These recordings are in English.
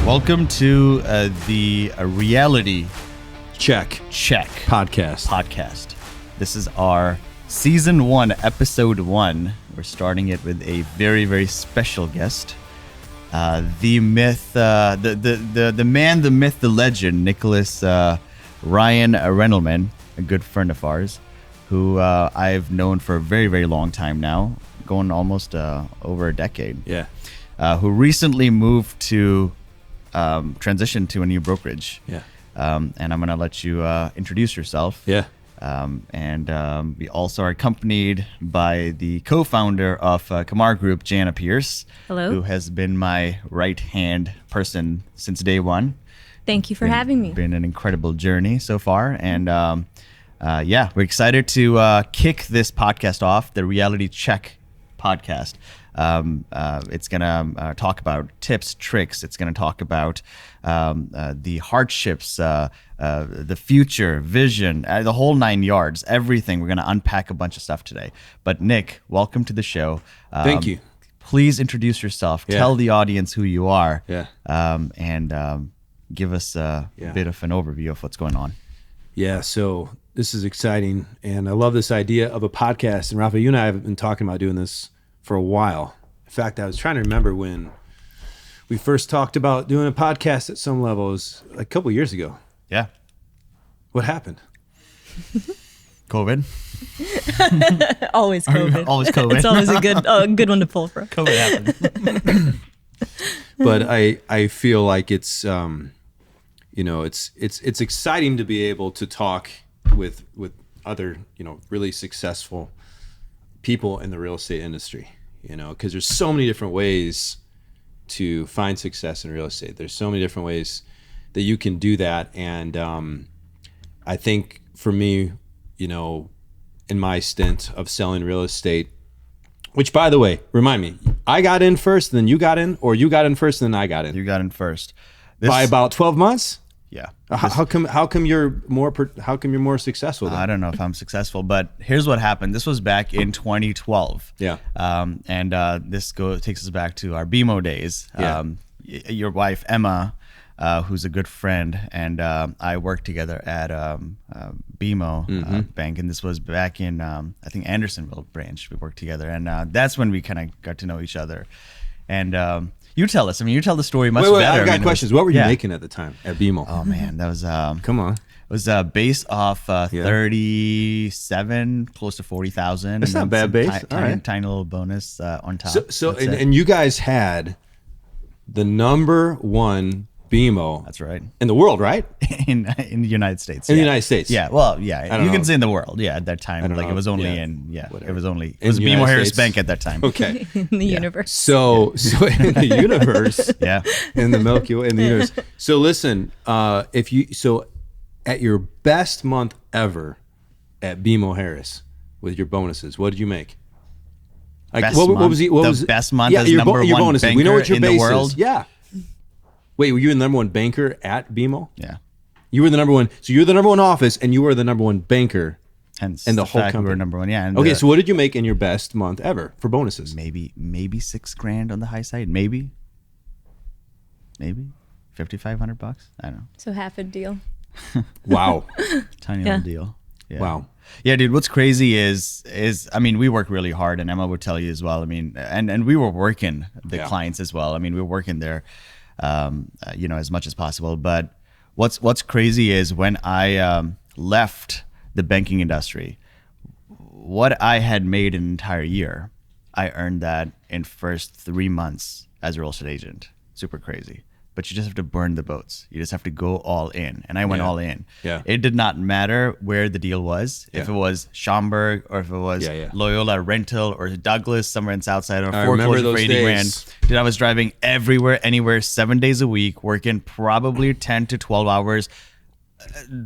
Welcome to the reality check podcast. This is our season 1, episode 1. We're starting it with a very, very special guest. The myth, the man, the myth, the legend, Nicholas Rendleman, a good friend of ours, who I've known for a very, very long time now, going almost over a decade. Yeah. Who recently moved to transition to a new brokerage. Yeah. And I'm going to let you introduce yourself. Yeah. And we also are accompanied by the co-founder of Kamar Group, Janna Pierce. Hello. Who has been my right-hand person since day one. Thank you for having me. Been an incredible journey so far. And yeah, we're excited to kick this podcast off, the Reality Check podcast. It's going to talk about tips, tricks. It's going to talk about the hardships, the future, vision, the whole 9 yards, everything. We're going to unpack a bunch of stuff today. But Nick, welcome to the show. Thank you. Please introduce yourself. Yeah. Tell the audience who you are. Yeah. And give us a bit of an overview of what's going on. Yeah. So this is exciting. And I love this idea of a podcast. And Rafa, you and I have been talking about doing this for a while. In fact, I was trying to remember when we first talked about doing a podcast at some level. It was a couple years ago. Yeah. What happened? COVID. Always COVID. Always COVID. It's always a good one to pull from. COVID happened. But I feel like it's it's exciting to be able to talk with other really successful people in the real estate industry, because there's so many different ways to find success in real estate. There's so many different ways that you can do that. And I think for me, in my stint of selling real estate, which, by the way, remind me, I got in first, then you got in, or you got in first, then I got in? You got in first. By about 12 months? Yeah. How come you're more successful then? I don't know if I'm successful, but here's what happened. This was back in 2012. Yeah. And this takes us back to our BMO days. Yeah. Your wife, Emma, who's a good friend, and I worked together at BMO Bank. And this was back in, I think, Andersonville branch. We worked together. And that's when we kind of got to know each other. And you tell us. You tell the story much better. I got questions. What were you making at the time at BMO? Oh, man. That was... Come on. It was based off 37, close to 40,000. That's not bad base. Tiny little bonus on top. And you guys had the number one BMO. That's right. In the world, right? in the United States. In the United States. Yeah. Well, yeah. You can say in the world. Yeah. At that time, it was only in. It was BMO Harris Bank at that time. Okay. In the universe. So in the universe. Yeah. In the Milky Way, in the universe. So listen, at your best month ever at BMO Harris with your bonuses, what did you make? Like what was the best month? Yeah, as your number one bonuses. banker We know what your in base the world. is. Yeah. Wait, were you the number one banker at BMO? Yeah. You were the number one. So you're the number one office, and you were the number one banker. Hence, and the whole fact company. we were number one. Yeah. And Okay, so what did you make in your best month ever for bonuses? Maybe $6,000 on the high side. Maybe $5,500. I don't know. So half a deal. Wow. Tiny little deal. Yeah. Wow. Yeah, dude, what's crazy is we work really hard, and Emma would tell you as well. And we were working the clients as well. We were working there, as much as possible. But what's crazy is when I left the banking industry, what I had made an entire year, I earned that in first 3 months as a real estate agent. Super crazy. But you just have to burn the boats. You just have to go all in. And I went all in. Yeah. It did not matter where the deal was. If it was Schaumburg or if it was Loyola Rental or Douglas somewhere in Southside or foreclosure for 80 grand. Dude, I was driving everywhere, anywhere, 7 days a week, working probably 10 to 12 hours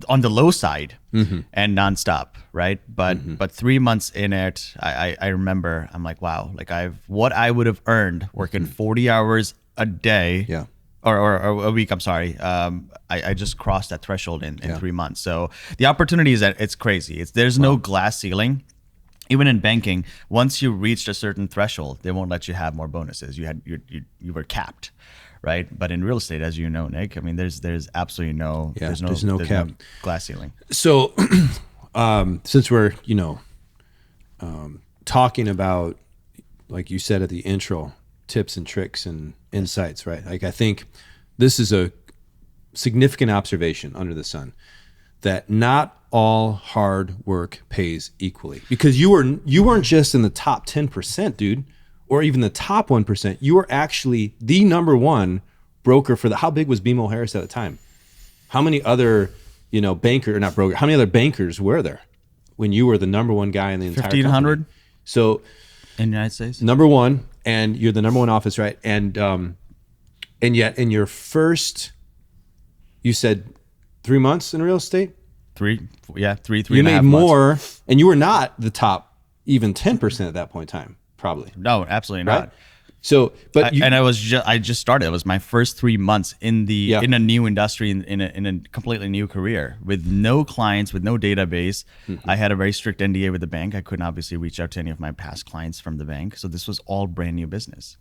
on the low side and nonstop, right? But 3 months in it, I remember, I'm like, wow, like what I would have earned working 40 hours a day or a week, I'm sorry. I just crossed that threshold in 3 months. So the opportunity is that it's crazy. There's no glass ceiling. even in banking, once you reached a certain threshold, they won't let you have more bonuses. You were capped, right? But in real estate, as you know, Nick, I mean, there's absolutely no there's no cap, glass ceiling. So since we're talking about, like you said at the intro, tips and tricks and insights, right? Like I think this is a significant observation under the sun, that not all hard work pays equally, because you weren't just in the top 10%, dude, or even the top 1%. You were actually the number one broker for how big was BMO Harris at the time? How many other, how many other bankers were there when you were the number one guy in the entire 1,500? company? So in the United States? Number one, and you're the number one office, right? And yet in your first, you said 3 months in real estate? Three you and made a half more, months. and you were not the top even 10% at that point in time, probably. No, absolutely not. Right? So, but I just started. It was my first 3 months in a new industry, in a completely new career, with no clients, with no database. I had a very strict NDA with the bank. I couldn't obviously reach out to any of my past clients from the bank. So this was all brand new business.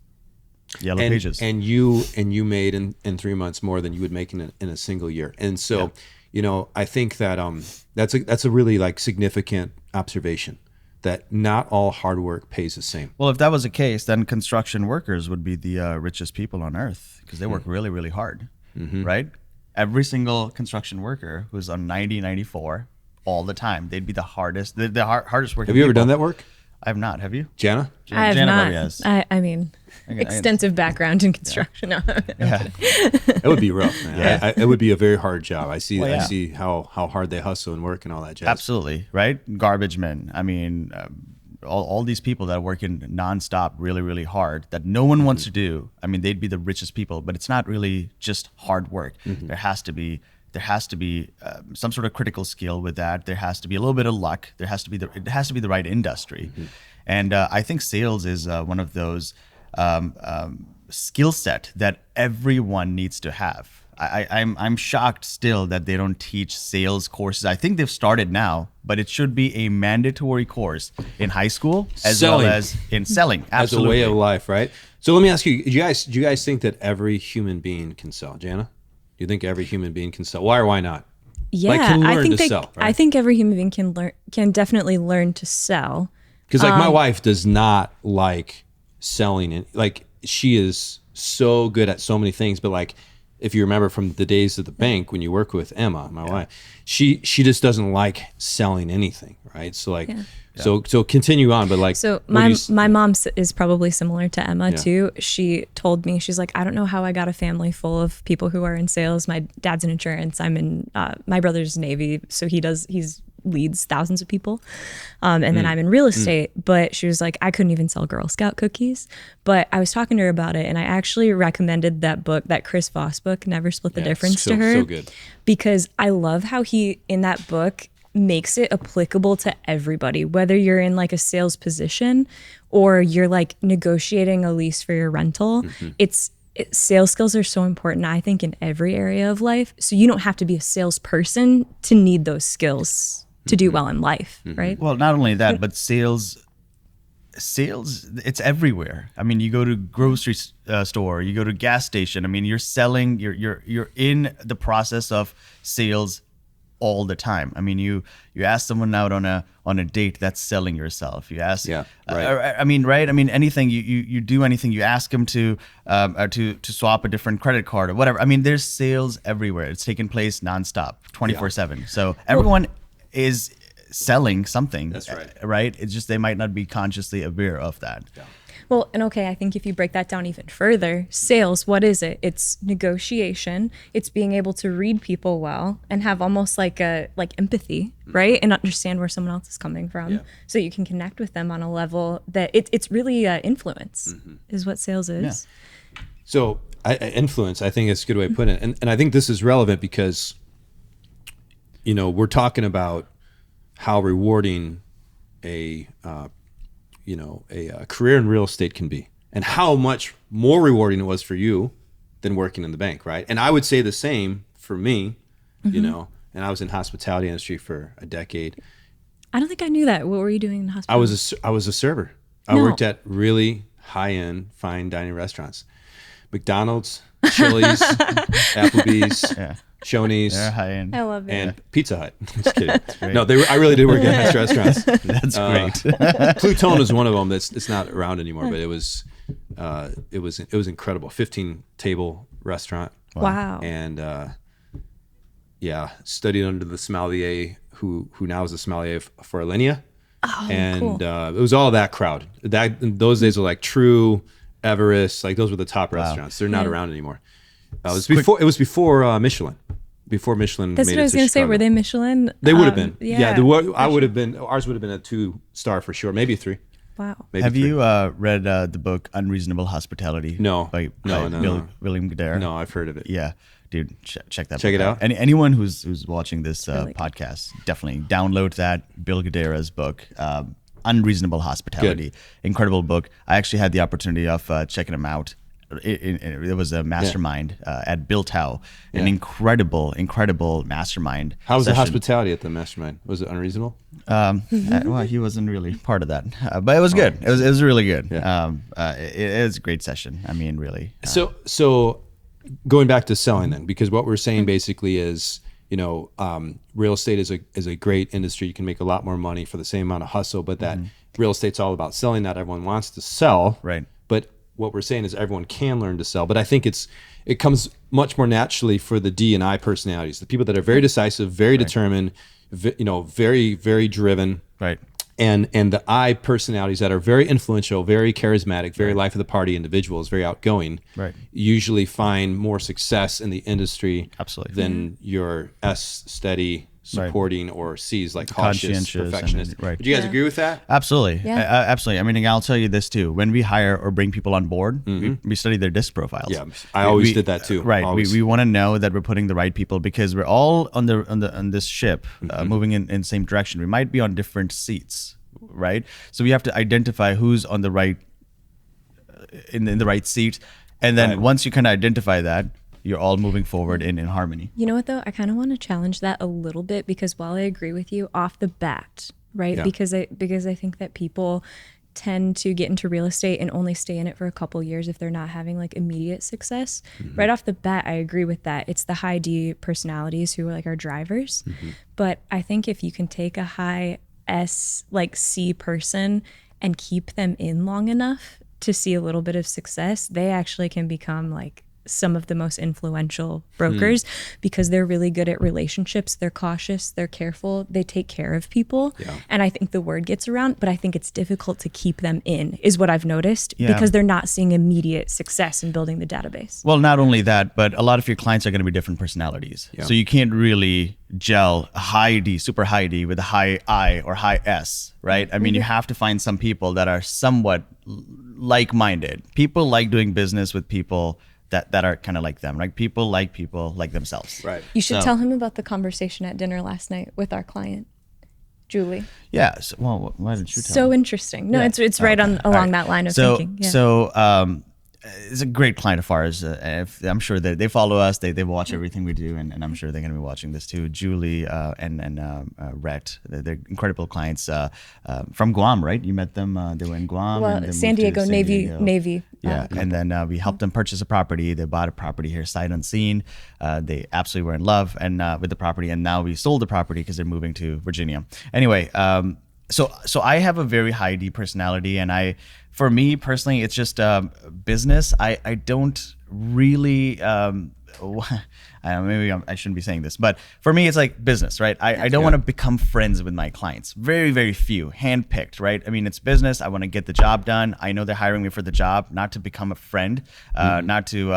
Yellow pages. And you made in 3 months more than you would make in a single year. And so, I think that that's a really like significant observation, that not all hard work pays the same. Well, if that was the case, then construction workers would be the richest people on earth, because they work really, really hard, right? Every single construction worker who's on 90, 94 all the time, they'd be the hardest working. Have you ever done that work? I have not. Have you? Janna? I have Janna not. probably has. I mean, extensive background in construction. Yeah. It would be rough, man. Yeah. It would be a very hard job. I see. Well, yeah. I see how hard they hustle and work and all that jazz. Absolutely, right? Garbage men. I mean, all these people that are working nonstop, really, really hard, that no one wants to do. I mean, they'd be the richest people, but it's not really just hard work. There has to be some sort of critical skill with that. There has to be a little bit of luck. It has to be the right industry. And I think sales is one of those skill set that everyone needs to have. I'm shocked still that they don't teach sales courses. I think they've started now, but it should be a mandatory course in high school as well as in selling. Absolutely. As a way of life, right? So let me ask you, do you guys think that every human being can sell? Janna, do you think every human being can sell? Why or why not? Yeah, I think sell, right? I think every human being can definitely learn to sell. Because my wife does not like selling, and like she is so good at so many things, but like if you remember from the days at the bank when you work with Emma, my wife, she just doesn't like selling anything, right? So like, so continue on, but like, so my mom is probably similar to Emma too. She told me, she's like, I don't know how I got a family full of people who are in sales. My dad's in insurance. I'm in, my brother's Navy, so he's leads thousands of people. And then I'm in real estate, but she was like, I couldn't even sell Girl Scout cookies. But I was talking to her about it, and I actually recommended that book, that Chris Voss book, Never Split the Difference, to her. So good. Because I love how he, in that book, makes it applicable to everybody, whether you're in like a sales position or you're like negotiating a lease for your rental. Sales skills are so important, I think, in every area of life. So you don't have to be a salesperson to need those skills to do well in life, right? Well, not only that, but sales, it's everywhere. I mean, you go to grocery store, you go to gas station. I mean, you're selling, you're in the process of sales all the time. I mean, you ask someone out on a date, that's selling yourself. You ask, I mean, right? I mean, anything you do anything, you ask them to swap a different credit card or whatever. I mean, there's sales everywhere. It's taking place nonstop, 24/7. So everyone is selling something. That's right. Right? It's just they might not be consciously aware of that. Yeah. Well, and okay, I think if you break that down even further, sales, what is it? It's negotiation. It's being able to read people well and have almost like empathy, right? And understand where someone else is coming from, so you can connect with them on a level that it's really influence is what sales is. Yeah. So influence, I think is a good way to put it. And I think this is relevant because, we're talking about how rewarding a career in real estate can be, and how much more rewarding it was for you than working in the bank, right? And I would say the same for me, and I was in hospitality industry for a decade. I don't think I knew that. What were you doing in hospitality? I was a server. I worked at really high-end fine dining restaurants. McDonald's, Chili's, Applebee's, Shoney's. They're high-end. I love it. And Pizza Hut. Just kidding. No, I really did work at nice restaurants. That's great. Plutone is one of them. It's not around anymore, but it was incredible. 15-table restaurant. Wow. And studied under the sommelier who now is the sommelier for Alinea. Oh, and cool. It was all that crowd. That in those days were like True, Everest, like those were the top restaurants. They're not around anymore. It was before Michelin. Before Michelin. That's what I was going to say. Were they Michelin? They would have been. Yeah. I would have been. Ours would have been a 2-star for sure, maybe 3. Wow. Maybe Have 3. you read the book Unreasonable Hospitality? No. By No. William Guedera? No, I've heard of it. Yeah, dude, check that. Check book it out. Anyone who's watching this really good. podcast, definitely download that Bill Guedera's book, Unreasonable Hospitality. Good. Incredible book. I actually had the opportunity of checking him out. It was a mastermind at Bill Tao, an incredible mastermind. How was session. the hospitality at the mastermind? Was it unreasonable? Well, he wasn't really part of that, but it was good. It was really good. Yeah. It was a great session. I mean, really. So going back to selling then, because what we're saying basically is, real estate is a great industry. You can make a lot more money for the same amount of hustle, but that real estate's all about selling. Not everyone wants to sell. Right. But what we're saying is everyone can learn to sell. But I think it comes much more naturally for the D and I personalities, the people that are very decisive, very determined, very, very driven. Right. And the I personalities that are very influential, very charismatic, very life of the party individuals, very outgoing, usually find more success in the industry than your S steady, supporting, or C's like cautious, perfectionist. Would you guys agree with that? Absolutely. Yeah. Absolutely. I mean, I'll tell you this too. When we hire or bring people on board, we study their disc profiles. Yeah, I always did that too. Right. We want to know that we're putting the right people because we're all on this ship moving in the same direction. We might be on different seats, right? So we have to identify who's on the right in the right seat, and then once you kind of identify that, you're all moving forward in harmony. You know what though? I kind of want to challenge that a little bit because while I agree with you off the bat, right? Yeah. Because I think that people tend to get into real estate and only stay in it for a couple years if they're not having like immediate success. Right off the bat, I agree with that. It's the high D personalities who are like our drivers. But I think if you can take a high S like C person and keep them in long enough to see a little bit of success, they actually can become like some of the most influential brokers because they're really good at relationships. They're cautious, they're careful, they take care of people. And I think the word gets around, but I think it's difficult to keep them in is what I've noticed because they're not seeing immediate success in building the database. Well, not only that, but a lot of your clients are going to be different personalities. So you can't really gel a high D, super high D with a high I or high S, right? I mean, you have to find some people that are somewhat like-minded. People like doing business with people that are kind of like them, right? People like themselves. Right. You should tell him about the conversation at dinner last night with our client, Julie. Yeah. So, well, why didn't you tell So me? interesting. No, it's right along that line of thinking. Yeah. So it's a great client of ours. I'm sure that they follow us. They watch everything we do, and I'm sure they're going to be watching this too. Julie and Rhett, they're incredible clients from Guam, right? You met them. They were in Guam. Well, and San Diego, Navy. Yeah, and then we helped them purchase a property. They bought a property here, sight unseen. They absolutely were in love with the property, and now we sold the property because they're moving to Virginia. Anyway, so I have a very high D personality, and for me personally, it's just business. I don't really. Maybe I shouldn't be saying this, but for me, it's like business, right? I don't want to become friends with my clients. Very, very few, handpicked, right? I mean, it's business. I want to get the job done. I know they're hiring me for the job, not to become a friend, not to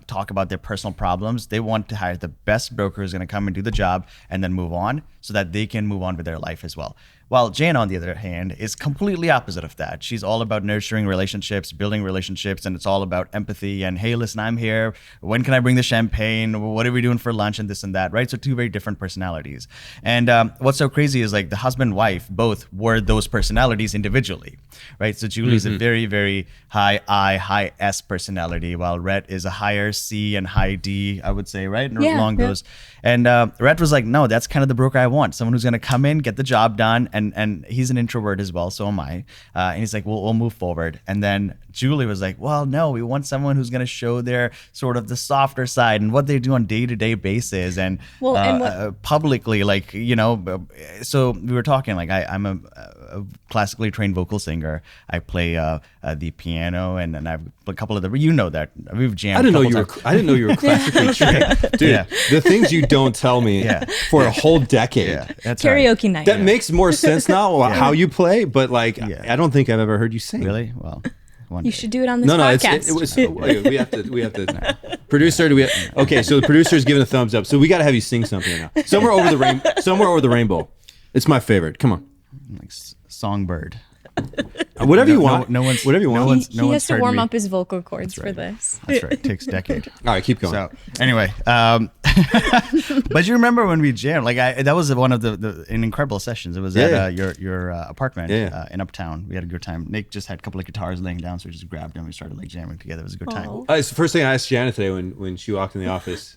talk about their personal problems. They want to hire the best broker who's going to come and do the job and then move on so that they can move on with their life as well. While Janna, on the other hand, is completely opposite of that. She's all about nurturing relationships, building relationships, and it's all about empathy and, hey, listen, I'm here. When can I bring the champagne? What are we doing for lunch and this and that, right? So two very different personalities. And what's so crazy is like the husband and wife both were those personalities individually, right? So Julie's a very, very high I, high S personality, while Rhett is a higher C and high D, I would say, right? And along those. And Rhett was like, no, that's kind of the broker I want. Someone who's going to come in, get the job done, and and he's an introvert as well, so am I. And he's like, we'll move forward. And then Julie was like, well, no, we want someone who's going to show their sort of the softer side and what they do on day-to-day basis and publicly, like, you know. So we were talking, like, I'm a classically trained vocal singer. I play the piano, and I've a couple of the, you know that we've jammed. I didn't know you were classically trained, dude. The things you don't tell me for a whole decade. That's karaoke night. That makes more sense now how you play, but like I don't think I've ever heard you sing. Really? Well, you should do it on this podcast. We have to. Producer, okay? So the producer's giving a thumbs up. So we got to have you sing something now. Somewhere over the rainbow. It's my favorite. Come on. Like Songbird. Whatever you want. Whatever you want. He has to warm up his vocal cords for this. That's right. It takes a decade. All right, keep going. So anyway, but you remember when we jammed? Like that was one of the incredible sessions. It was at your apartment in Uptown. We had a good time. Nick just had a couple of guitars laying down, so we just grabbed them. We started like jamming together. It was a good time. It's the first thing I asked Janna today when she walked in the office.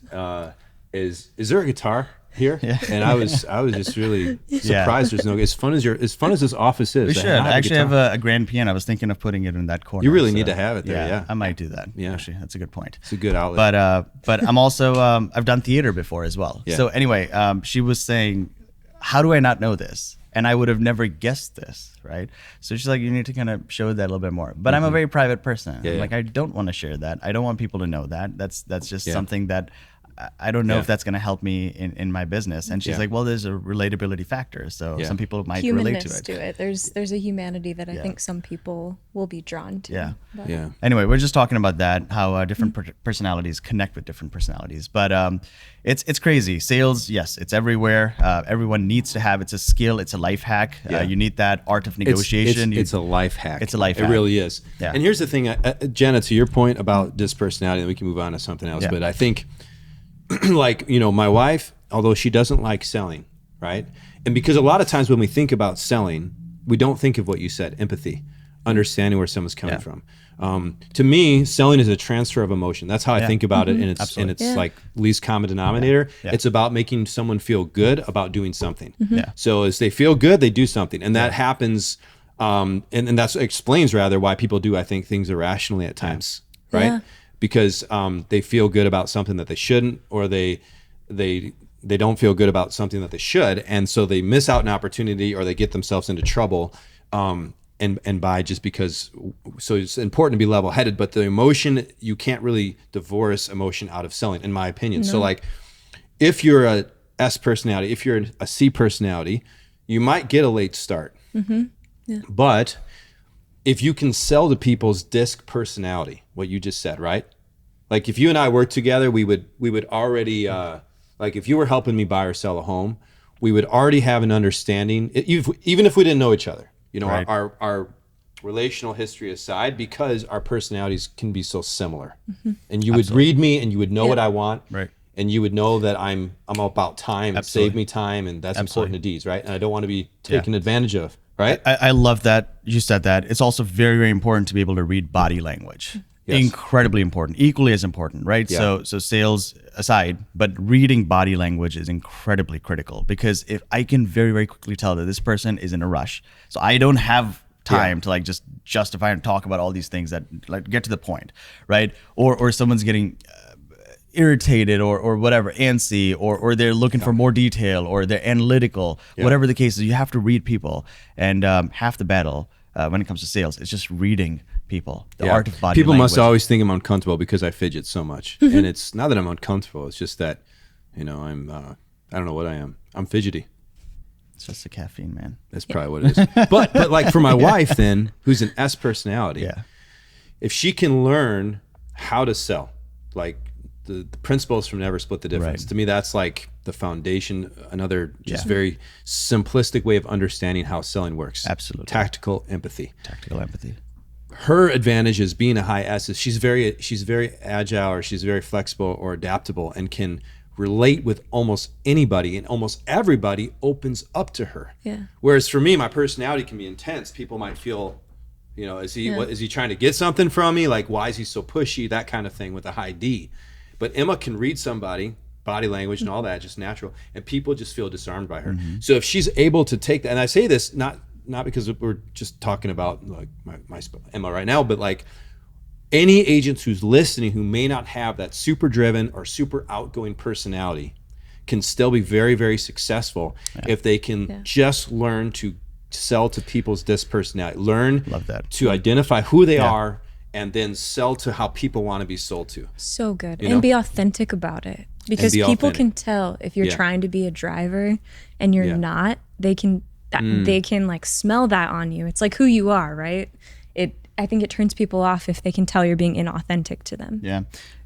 Is there a guitar here? And I was just really surprised. There's no, as fun as this office is. We should. I actually have a grand piano. I was thinking of putting it in that corner. You really need to have it there. Yeah, I might do that. Yeah, actually, that's a good point. It's a good outlet. But I'm also I've done theater before as well. Yeah. So anyway, she was saying, how do I not know this? And I would have never guessed this, right? So she's like, you need to kind of show that a little bit more. But I'm a very private person. Like, I don't want to share that. I don't want people to know that. That's just something that I don't know if that's going to help me in my business. And she's like, well, there's a relatability factor. So some people might relate to it. There's a humanity that I think some people will be drawn to. Yeah. Anyway, we're just talking about that, how different personalities connect with different personalities. But it's crazy. Sales, yes, it's everywhere. Everyone needs to have, it's a skill. It's a life hack. You need that art of negotiation. It's a life hack. It's a life hack. It really is. Yeah. And here's the thing, Janna, to your point about this personality, and we can move on to something else. But I think, like, you know, my wife, although she doesn't like selling, right? And because a lot of times when we think about selling, we don't think of what you said, empathy, understanding where someone's coming from. To me, selling is a transfer of emotion. That's how I think about it. And it's like least common denominator. It's about making someone feel good about doing something. So as they feel good, they do something. And that happens, and that explains rather why people do, I think, things irrationally at times, right? Because they feel good about something that they shouldn't, or they don't feel good about something that they should, and so they miss out an opportunity, or they get themselves into trouble, and by just because. So it's important to be level-headed, but the emotion, you can't really divorce emotion out of selling, in my opinion. No. So like, if you're a S personality, if you're a C personality, you might get a late start, but if you can sell to people's disc personality, what you just said, right? Like if you and I worked together, we would already, like if you were helping me buy or sell a home, we would already have an understanding, even if we didn't know each other, you know, our relational history aside, because our personalities can be so similar. And you would read me and you would know what I want. Right. And you would know that I'm about time and save me time, and that's important to D's, right? And I don't want to be taken advantage of. Right. I love that you said that. It's also very, very important to be able to read body language. Incredibly important, equally as important, right? So sales aside, but reading body language is incredibly critical, because if I can very, very quickly tell that this person is in a rush, so I don't have time to like just justify and talk about all these things that like get to the point, right? Or someone's getting irritated or whatever, antsy, or they're looking for more detail, or they're analytical, whatever the case is. You have to read people, and half the battle when it comes to sales is just reading people, the art of body people language. Must always think I'm uncomfortable because I fidget so much. And it's not that I'm uncomfortable, it's just that, you know, I'm I don't know what I am. I'm fidgety. It's just the caffeine, man. That's probably what it is. But like for my wife then, who's an S personality, if she can learn how to sell, like the principles from Never Split the Difference, to me that's like the foundation, another just very simplistic way of understanding how selling works. Absolutely. Tactical empathy. Her advantage is being a high S is she's very agile, or she's very flexible or adaptable, and can relate with almost anybody, and almost everybody opens up to her. Whereas for me, my personality can be intense. People might feel, you know, is he trying to get something from me? Like, why is he so pushy? That kind of thing with a high D. But Emma can read somebody body language and all that, just natural. And people just feel disarmed by her. So if she's able to take that, and I say this not because we're just talking about like my Emma right now, but like any agents who's listening who may not have that super driven or super outgoing personality can still be very, very successful if they can just learn to sell to people's dispersonality, learn to identify who they are, and then sell to how people want to be sold to. So good. And be authentic about it. Because people can tell if you're trying to be a driver and you're not, they can like smell that on you. It's like who you are, right? I think it turns people off if they can tell you're being inauthentic to them. Yeah.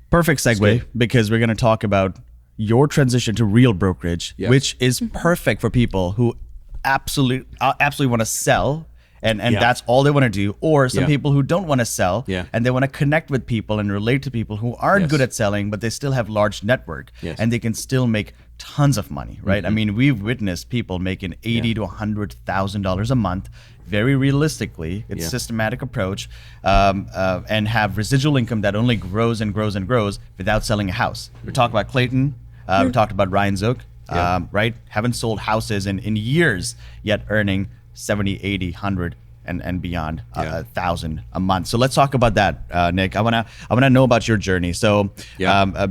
Perfect segue, because we're going to talk about your transition to real brokerage, which is perfect for people who absolutely want to sell. And that's all they want to do. Or some people who don't want to sell and they want to connect with people and relate to people who aren't good at selling, but they still have large network and they can still make tons of money, right? I mean, we've witnessed people making $80,000 to $100,000 a month. Very realistically, it's a systematic approach, and have residual income that only grows and grows and grows without selling a house. We talked about Clayton. We talked about Ryan Zook, right? Haven't sold houses in years, yet earning 70, 80, 100 and beyond, 1,000 a month. So let's talk about that, Nick. I wanna know about your journey. So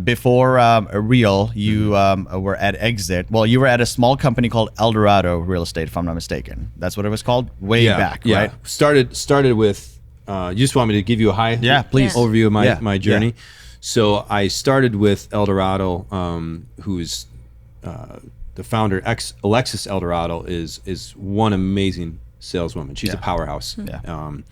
before Real, you were at Exit. Well, you were at a small company called Eldorado Real Estate, if I'm not mistaken. That's what it was called way back, right? Started with. You just want me to give you a high overview of my journey. Yeah. So I started with Eldorado, who's the founder, Alexis Eldorado, is one amazing saleswoman. She's a powerhouse. And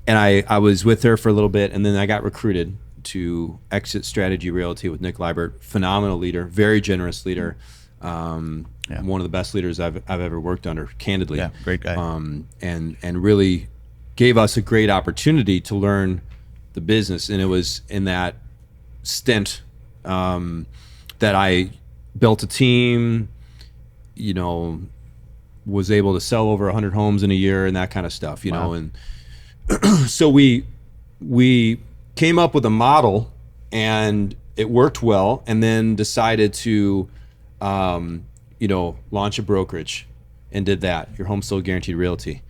I was with her for a little bit, and then I got recruited to Exit Strategy Realty with Nick Liebert. Phenomenal leader, very generous leader. One of the best leaders I've ever worked under, candidly. Yeah, great guy. And really gave us a great opportunity to learn the business. And it was in that stint that I built a team, was able to sell over 100 homes in a year and that kind of stuff, you know. And so we came up with a model, and it worked well, and then decided to launch a brokerage, and did that, Your Home Sold Guaranteed Realty.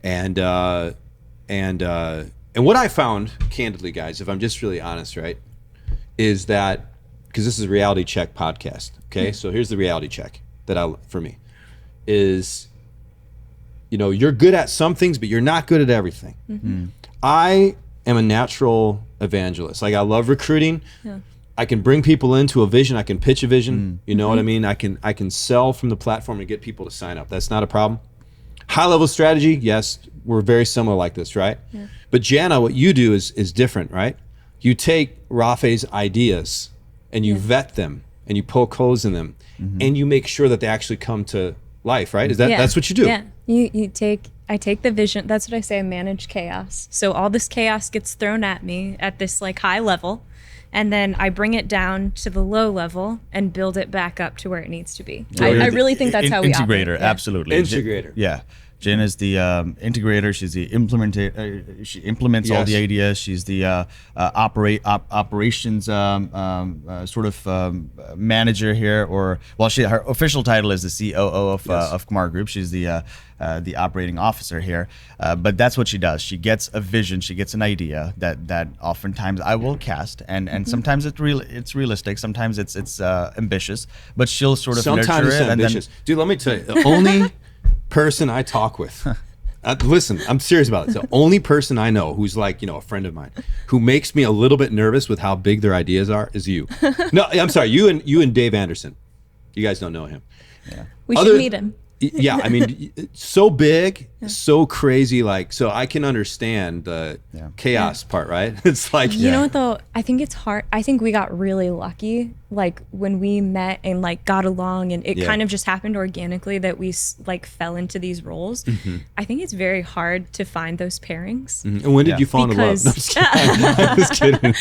And what I found, candidly, guys, if I'm just really honest, right, is that, because this is a reality check podcast, okay? So here's the reality check for me is, you're good at some things, but you're not good at everything. I am a natural evangelist. Like, I love recruiting. I can bring people into a vision. I can pitch a vision. You know what I mean? I can sell from the platform and get people to sign up. That's not a problem. High level strategy, yes, we're very similar like this, right? But Janna, what you do is different, right? You take Rafa's ideas and you vet them and you poke holes in them and you make sure that they actually come to life, right? That's what you do? Yeah, I take the vision. That's what I say. I manage chaos. So all this chaos gets thrown at me at this like high level, and then I bring it down to the low level and build it back up to where it needs to be. I really think that's how we operate. Integrator, absolutely. Integrator. Yeah. Jen is the integrator. She's the implementer. She implements all the ideas. She's the operations sort of manager here, or her official title is the COO of Kumar Group. She's the operating officer here, but that's what she does. She gets a vision. She gets an idea that oftentimes I will cast, and sometimes it's realistic. Sometimes it's ambitious, but she'll sort of sometimes nurture it's it. Ambitious. Dude, let me tell you, the only person I talk with, listen, I'm serious about it. The only person I know who's like, a friend of mine, who makes me a little bit nervous with how big their ideas are is you. No, I'm sorry, you and Dave Anderson. You guys don't know him. Yeah. We should meet him. Yeah, I mean, so big, so crazy, like, so I can understand the chaos part, right? It's like, you know what though, I think it's hard. I think we got really lucky, like when we met and like got along, and it kind of just happened organically that we like fell into these roles. I think it's very hard to find those pairings. And when did you fall in love? No, I'm just kidding.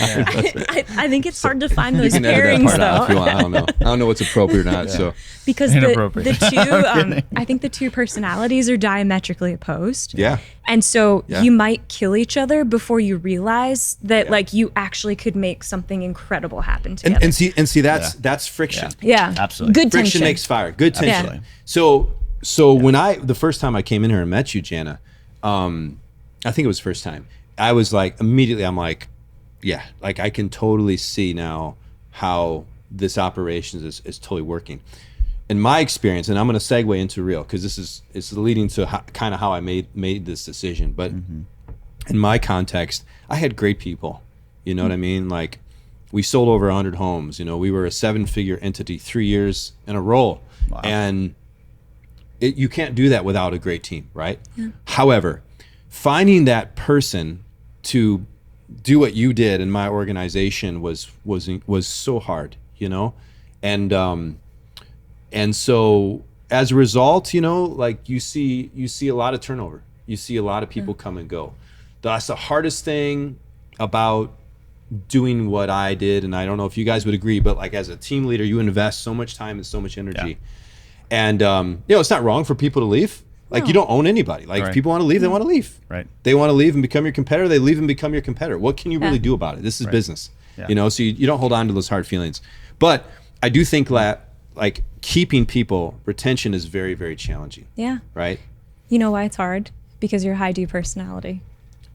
I think it's hard to find those pairings though. If you want. I don't know what's appropriate or not. So because the two I think the two personalities are diametrically opposed. Yeah. And so you might kill each other before you realize that like you actually could make something incredible happen together. And see that's friction. Yeah. Absolutely. Good Friction tension. makes fire. Good tension. Yeah. So when the first time I came in here and met you, Janna, I think it was the first time, I was like, immediately I'm like, yeah, like I can totally see now how this operations is totally working. In my experience, and I'm going to segue into real, because it's leading to kind of how I made this decision. But in my context, I had great people. You know what I mean? Like, we sold over 100 homes. You know, we were a 7-figure entity 3 years in a row. Wow. And you can't do that without a great team, right? Yeah. However, finding that person to do what you did in my organization was so hard, you know? And so as a result, you know, like you see a lot of turnover. You see a lot of people come and go. That's the hardest thing about doing what I did. And I don't know if you guys would agree, but like as a team leader, you invest so much time and so much energy. Yeah. And, you know, it's not wrong for people to leave. Like you don't own anybody. Like if people want to leave, they want to leave. Right. They want to leave and become your competitor. They leave and become your competitor. What can you really do about it? This is business, you know, so you don't hold on to those hard feelings. But I do think that like keeping people, retention is very, very challenging. Yeah. Right. You know why it's hard? Because you're a high D personality.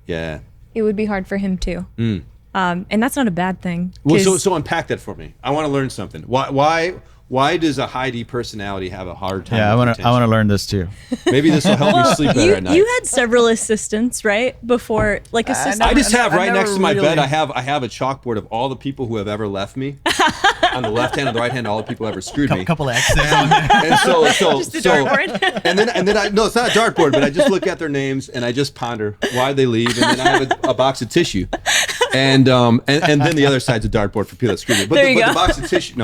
Yeah. It would be hard for him too. And that's not a bad thing. Well, so unpack that for me. I want to learn something. Why does a high D personality have a hard time? Yeah, I want to learn this too. Maybe this will help me sleep better at night. You had several assistants, right? Before, like assistants. I just have right next to my bed. I have a chalkboard of all the people who have ever left me. On the left hand and the right hand, all the people who ever screwed me. Couple of X's. And so just a dartboard. and then I no, it's not a dartboard, but I just look at their names and I just ponder why they leave, and then I have a box of tissue. And then the other side's a dartboard for people that screwed me. But the box of tissue,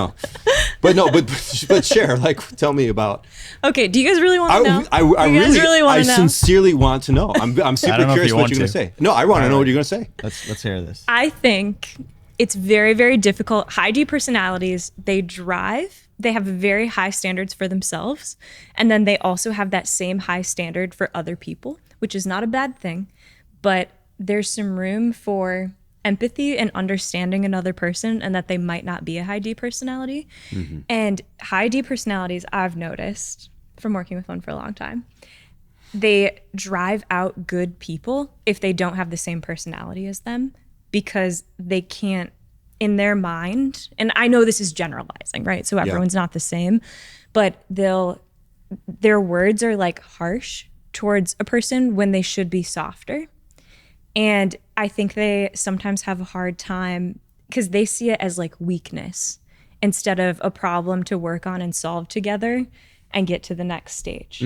but share, like, tell me about. Okay, do you guys really want to know? I sincerely want to know. I'm super curious what you're going to say. No, I want to know what you're going to say. Let's hear this. I think it's very, very difficult. High D personalities, they drive. They have very high standards for themselves. And then they also have that same high standard for other people, which is not a bad thing. But there's some room for empathy and understanding another person, and that they might not be a high D personality. And high D personalities, I've noticed from working with one for a long time, they drive out good people if they don't have the same personality as them, because they can't, in their mind, and I know this is generalizing, right? So everyone's not the same, but their words are like harsh towards a person when they should be softer. And I think they sometimes have a hard time because they see it as like weakness instead of a problem to work on and solve together and get to the next stage.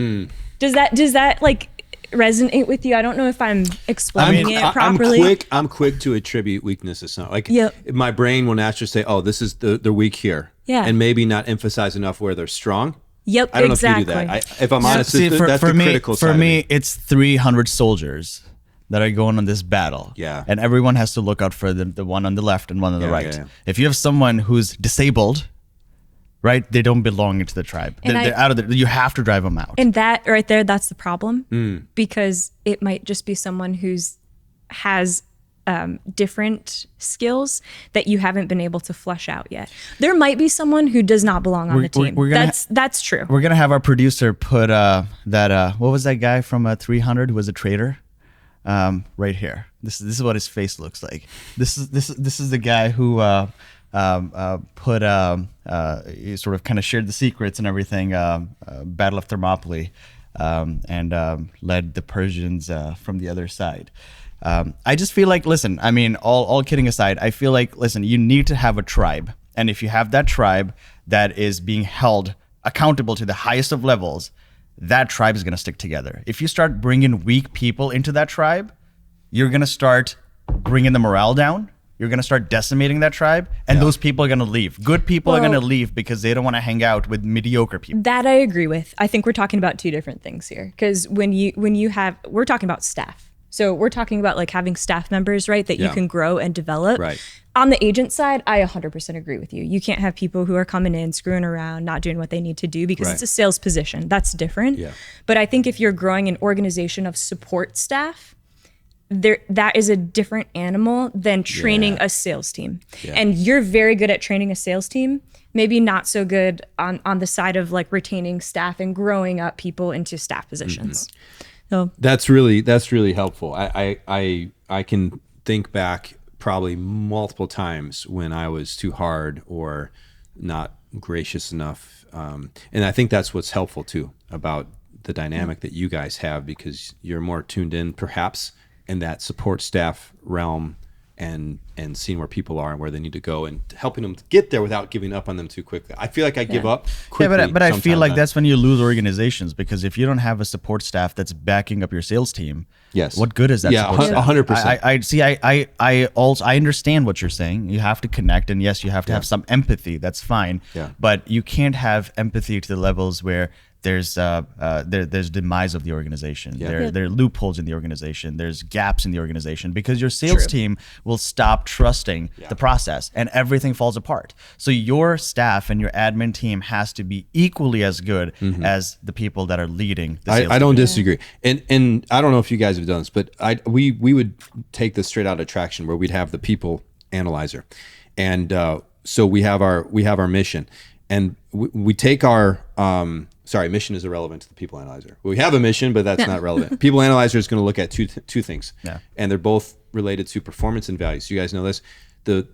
Does that like resonate with you? I don't know if I'm explaining it properly. I'm quick to attribute weakness to something. Like my brain will naturally say, "Oh, this is they're weak here," and maybe not emphasize enough where they're strong. Yep, I don't know if you do that. If I'm honest, that's the critical side. For me, it's 300 soldiers that are going on this battle. Yeah. And everyone has to look out for the one on the left and one on the right. Yeah. If you have someone who's disabled, right, they don't belong into the tribe. They're out of the, you have to drive them out. And that right there, that's the problem. Because it might just be someone has different skills that you haven't been able to flesh out yet. There might be someone who does not belong on the team. That's true. We're going to have our producer put what was that guy from 300 who was a traitor? Right here. This is what his face looks like. This is the guy who put he sort of kind of shared the secrets and everything. Battle of Thermopylae, and led the Persians from the other side. I just feel like, listen, I mean, all kidding aside, I feel like, listen, you need to have a tribe, and if you have that tribe that is being held accountable to the highest of levels, that tribe is going to stick together. If you start bringing weak people into that tribe, you're going to start bringing the morale down. You're going to start decimating that tribe, and those people are going to leave. Good people are going to leave because they don't want to hang out with mediocre people. That I agree with. I think we're talking about two different things here, because we're talking about staff. So we're talking about like having staff members, right, that you can grow and develop. Right. On the agent side, I 100% agree with you. You can't have people who are coming in, screwing around, not doing what they need to do, because it's a sales position. That's different. Yeah. But I think if you're growing an organization of support staff, that is a different animal than training a sales team. Yeah. And you're very good at training a sales team, maybe not so good on the side of like retaining staff and growing up people into staff positions. So that's really helpful. I can think back probably multiple times when I was too hard or not gracious enough. And I think that's what's helpful too about the dynamic that you guys have, because you're more tuned in perhaps in that support staff realm and seeing where people are and where they need to go and helping them get there without giving up on them too quickly. I feel like I give up quickly. Yeah, but I feel like that's when you lose organizations, because if you don't have a support staff that's backing up your sales team, what good is that? Yeah, 100%. I understand what you're saying. You have to connect, and yes, you have to have some empathy. That's fine. Yeah. But you can't have empathy to the levels where there's demise of the organization. There are loopholes in the organization. There's gaps in the organization, because your sales team will stop trusting the process and everything falls apart. So your staff and your admin team has to be equally as good as the people that are leading the sales I don't disagree. And I don't know if you guys have done this, but we would take this straight out of Traction, where we'd have the people analyzer. And so we have our mission, and we take our mission is irrelevant to the people analyzer. We have a mission, but that's not relevant. People analyzer is going to look at two things, and they're both related to performance and value. So you guys know this. The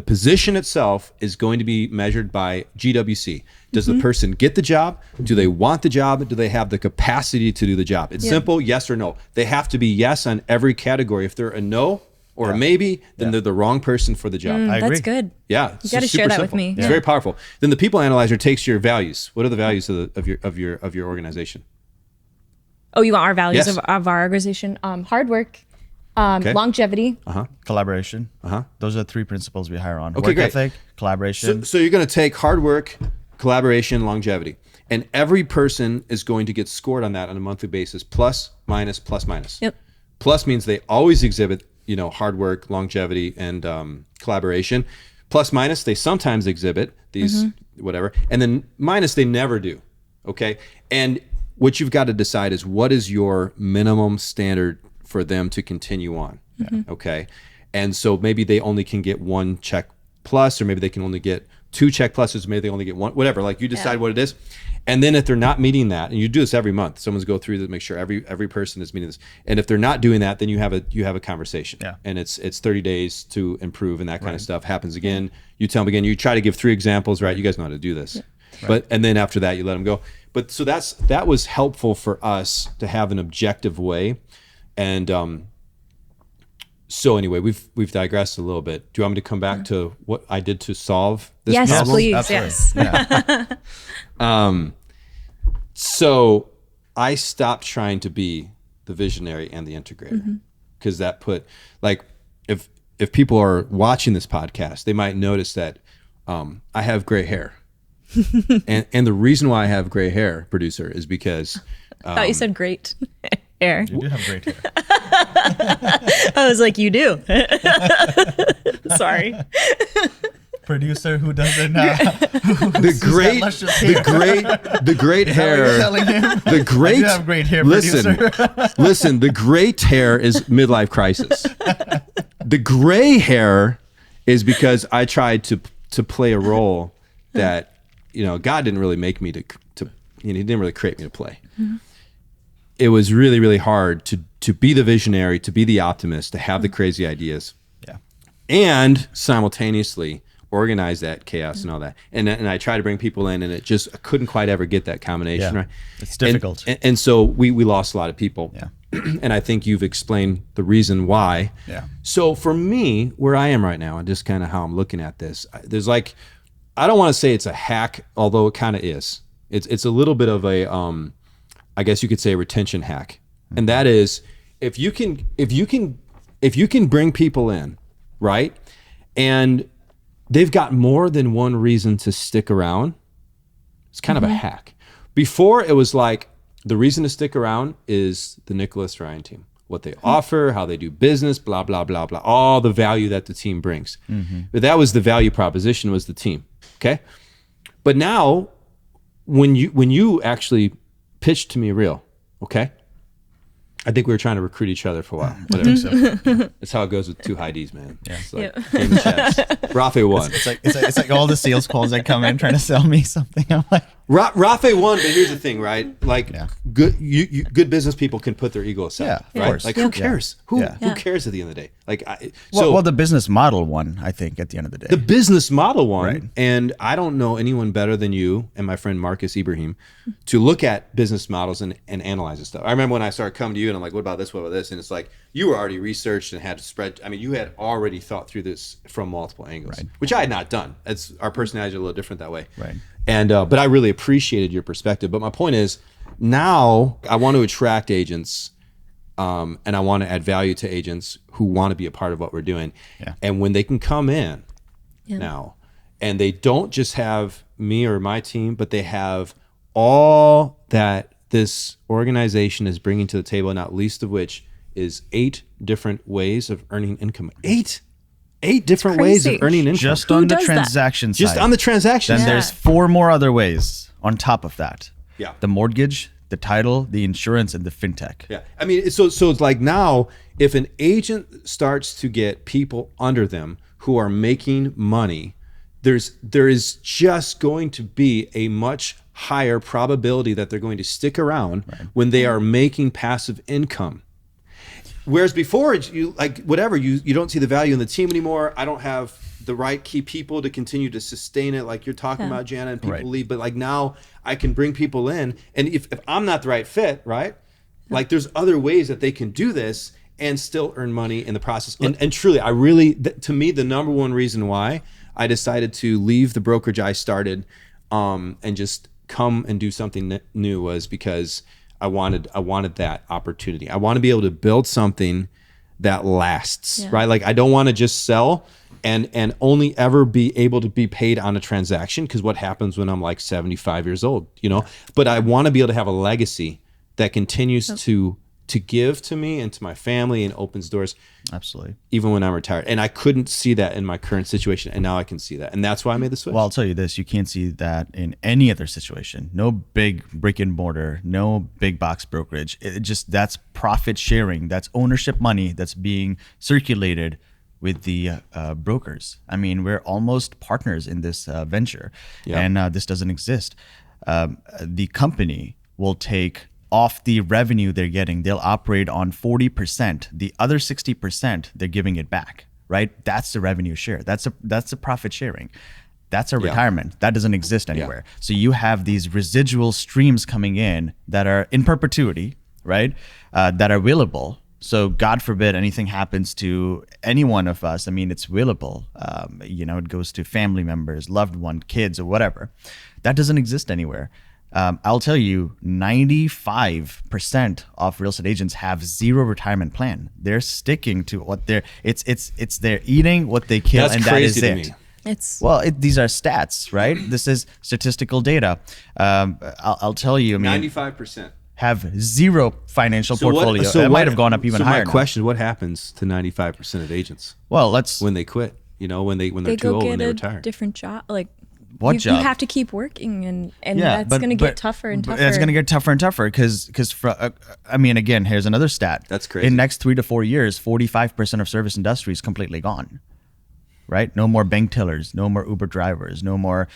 position itself is going to be measured by GWC. Does the person get the job? Do they want the job? Do they have the capacity to do the job? It's simple, yes or no. They have to be yes on every category. If they're a no or a maybe, then they're the wrong person for the job. I agree. That's good. Yeah, you got to share that with me. It's very powerful. Then the people analyzer takes your values. What are the values of your organization? Oh, you want our values of our organization? Hard work, longevity, collaboration. Those are the three principles we hire on. Okay, work great. ethic, collaboration. So you're going to take hard work, collaboration, longevity, and every person is going to get scored on that on a monthly basis. Plus, minus, plus, minus. Yep. Plus means they always exhibit hard work, longevity, and collaboration. Plus, minus, they sometimes exhibit these whatever, and then minus, they never do. Okay, and what you've got to decide is what is your minimum standard for them to continue on. Okay, and so maybe they only can get one check plus, or maybe they can only get two check pluses, maybe they only get one, whatever. Like you decide what it is. And then if they're not meeting that, and you do this every month, someone's go through to make sure every person is meeting this. And if they're not doing that, then you have a conversation. Yeah. And it's 30 days to improve, and that kind of stuff happens again. You tell them again. You try to give 3 examples, right? You guys know how to do this. Yeah. And then after that, you let them go. But so that was helpful for us to have an objective way. And so anyway, we've digressed a little bit. Do you want me to come back to what I did to solve this problem? Yes, please. Absolutely. Yes. So I stopped trying to be the visionary and the integrator, because that put, like, if people are watching this podcast, they might notice that I have gray hair. and the reason why I have gray hair, producer, is because I thought you said great hair. You do have great hair. I was like, you do. Sorry. Producer who doesn't the great hair. The great, I do have great hair. Listen, the great hair is midlife crisis. The gray hair is because I tried to play a role that God didn't really make me to He didn't really create me to play. It was really, really hard to be the visionary, to be the optimist, to have the crazy ideas, and simultaneously organize that chaos and all that. And I try to bring people in, and I couldn't quite ever get that combination right. It's difficult. And so we lost a lot of people. Yeah. And I think you've explained the reason why. Yeah. So for me, where I am right now, and just kind of how I'm looking at this, there's like, I don't want to say it's a hack, although it kind of is. It's a little bit of a, I guess you could say, a retention hack. And that is, if you can bring people in, right? And they've got more than one reason to stick around, it's kind of a hack. Before, it was like, the reason to stick around is the Nicholas Ryan team. What they offer, how they do business, blah, blah, blah, blah, all the value that the team brings. But that was the value proposition, was the team, okay? But now, when you actually pitched to me real, okay? I think we were trying to recruit each other for a while. Whatever. So, that's how it goes with two high Ds, man. Yeah. It's like game of chess. Rafe won. It's like all the sales calls that come in trying to sell me something. I'm like, Rafe won, but here's the thing, right? Like, good good business people can put their ego aside, right? Course. Like, who cares? Who cares at the end of the day? Like, well, the business model won, I think, at the end of the day. The business model won, right. And I don't know anyone better than you and my friend Marcus Ibrahim to look at business models and analyze this stuff. I remember when I started coming to you and I'm like, what about this? What about this? And it's like, you were already researched and had to spread. I mean, you had already thought through this from multiple angles, which I had not done. Our personalities are a little different that way. Right. And but I really appreciated your perspective. But my point is, now I want to attract agents, and I want to add value to agents who want to be a part of what we're doing. Yeah. And when they can come in now, and they don't just have me or my team, but they have all that this organization is bringing to the table, not least of which is 8 different ways of earning income. 8 different ways of earning income. Just on the transaction side. Just on the transaction side. Then there's 4 more other ways on top of that. Yeah. The mortgage, the title, the insurance, and the fintech. Yeah. I mean, so it's like now, if an agent starts to get people under them who are making money, there is just going to be a much higher probability that they're going to stick around when they are making passive income. Whereas before, you like whatever, you don't see the value in the team anymore. I don't have the right key people to continue to sustain it, like you're talking about, Janna, and people leave. But like now, I can bring people in, and if I'm not the right fit, right? Like there's other ways that they can do this and still earn money in the process. And truly, I really, to me, the number one reason why I decided to leave the brokerage I started, and just come and do something new was because I wanted that opportunity. I want to be able to build something that lasts, right? Like I don't want to just sell and only ever be able to be paid on a transaction, because what happens when I'm like 75 years old, But I want to be able to have a legacy that continues to give to me and to my family and opens doors. Absolutely. Even when I'm retired. And I couldn't see that in my current situation, and now I can see that. And that's why I made the switch. Well, I'll tell you this, you can't see that in any other situation. No big brick and mortar, no big box brokerage. That's profit sharing. That's ownership money that's being circulated with the brokers. I mean, we're almost partners in this venture, and this doesn't exist. The company will take off the revenue they're getting, they'll operate on 40%. The other 60%, they're giving it back, right? That's the revenue share. That's a profit sharing. That's a retirement. That doesn't exist anywhere. So you have these residual streams coming in that are in perpetuity, right? That are willable. So God forbid anything happens to any one of us. I mean, it's willable. It goes to family members, loved one, kids, or whatever. That doesn't exist anywhere. I'll tell you, 95% of real estate agents have zero retirement plan. They're sticking to what they're eating what they kill, and that is it. These are stats, right? This is statistical data. I'll tell you, 95% have zero financial portfolio. It might have gone up even higher. So my question: what happens to 95% of agents? Well, when they quit. When they're too old, when they retire. Different job, like. What job? You have to keep working, and that's going to get tougher and tougher. It's going to get tougher and tougher because again, here's another stat. That's crazy. In next 3 to 4 years, 45% of service industry is completely gone. Right? No more bank tellers, no more Uber drivers, no more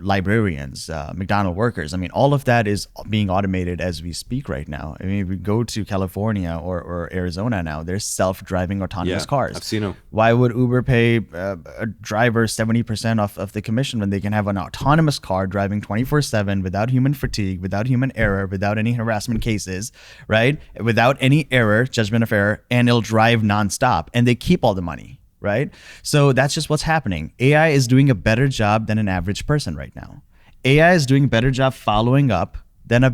librarians, McDonald's workers. I mean, all of that is being automated as we speak right now. I mean, if we go to California or Arizona now, there's self-driving autonomous cars. I've seen them. Why would Uber pay a driver 70% of the commission when they can have an autonomous car driving 24/7 without human fatigue, without human error, without any harassment cases, right? Without any error, judgment of error, and it'll drive nonstop, and they keep all the money. Right? So that's just what's happening. AI is doing a better job than an average person right now. AI is doing a better job following up than a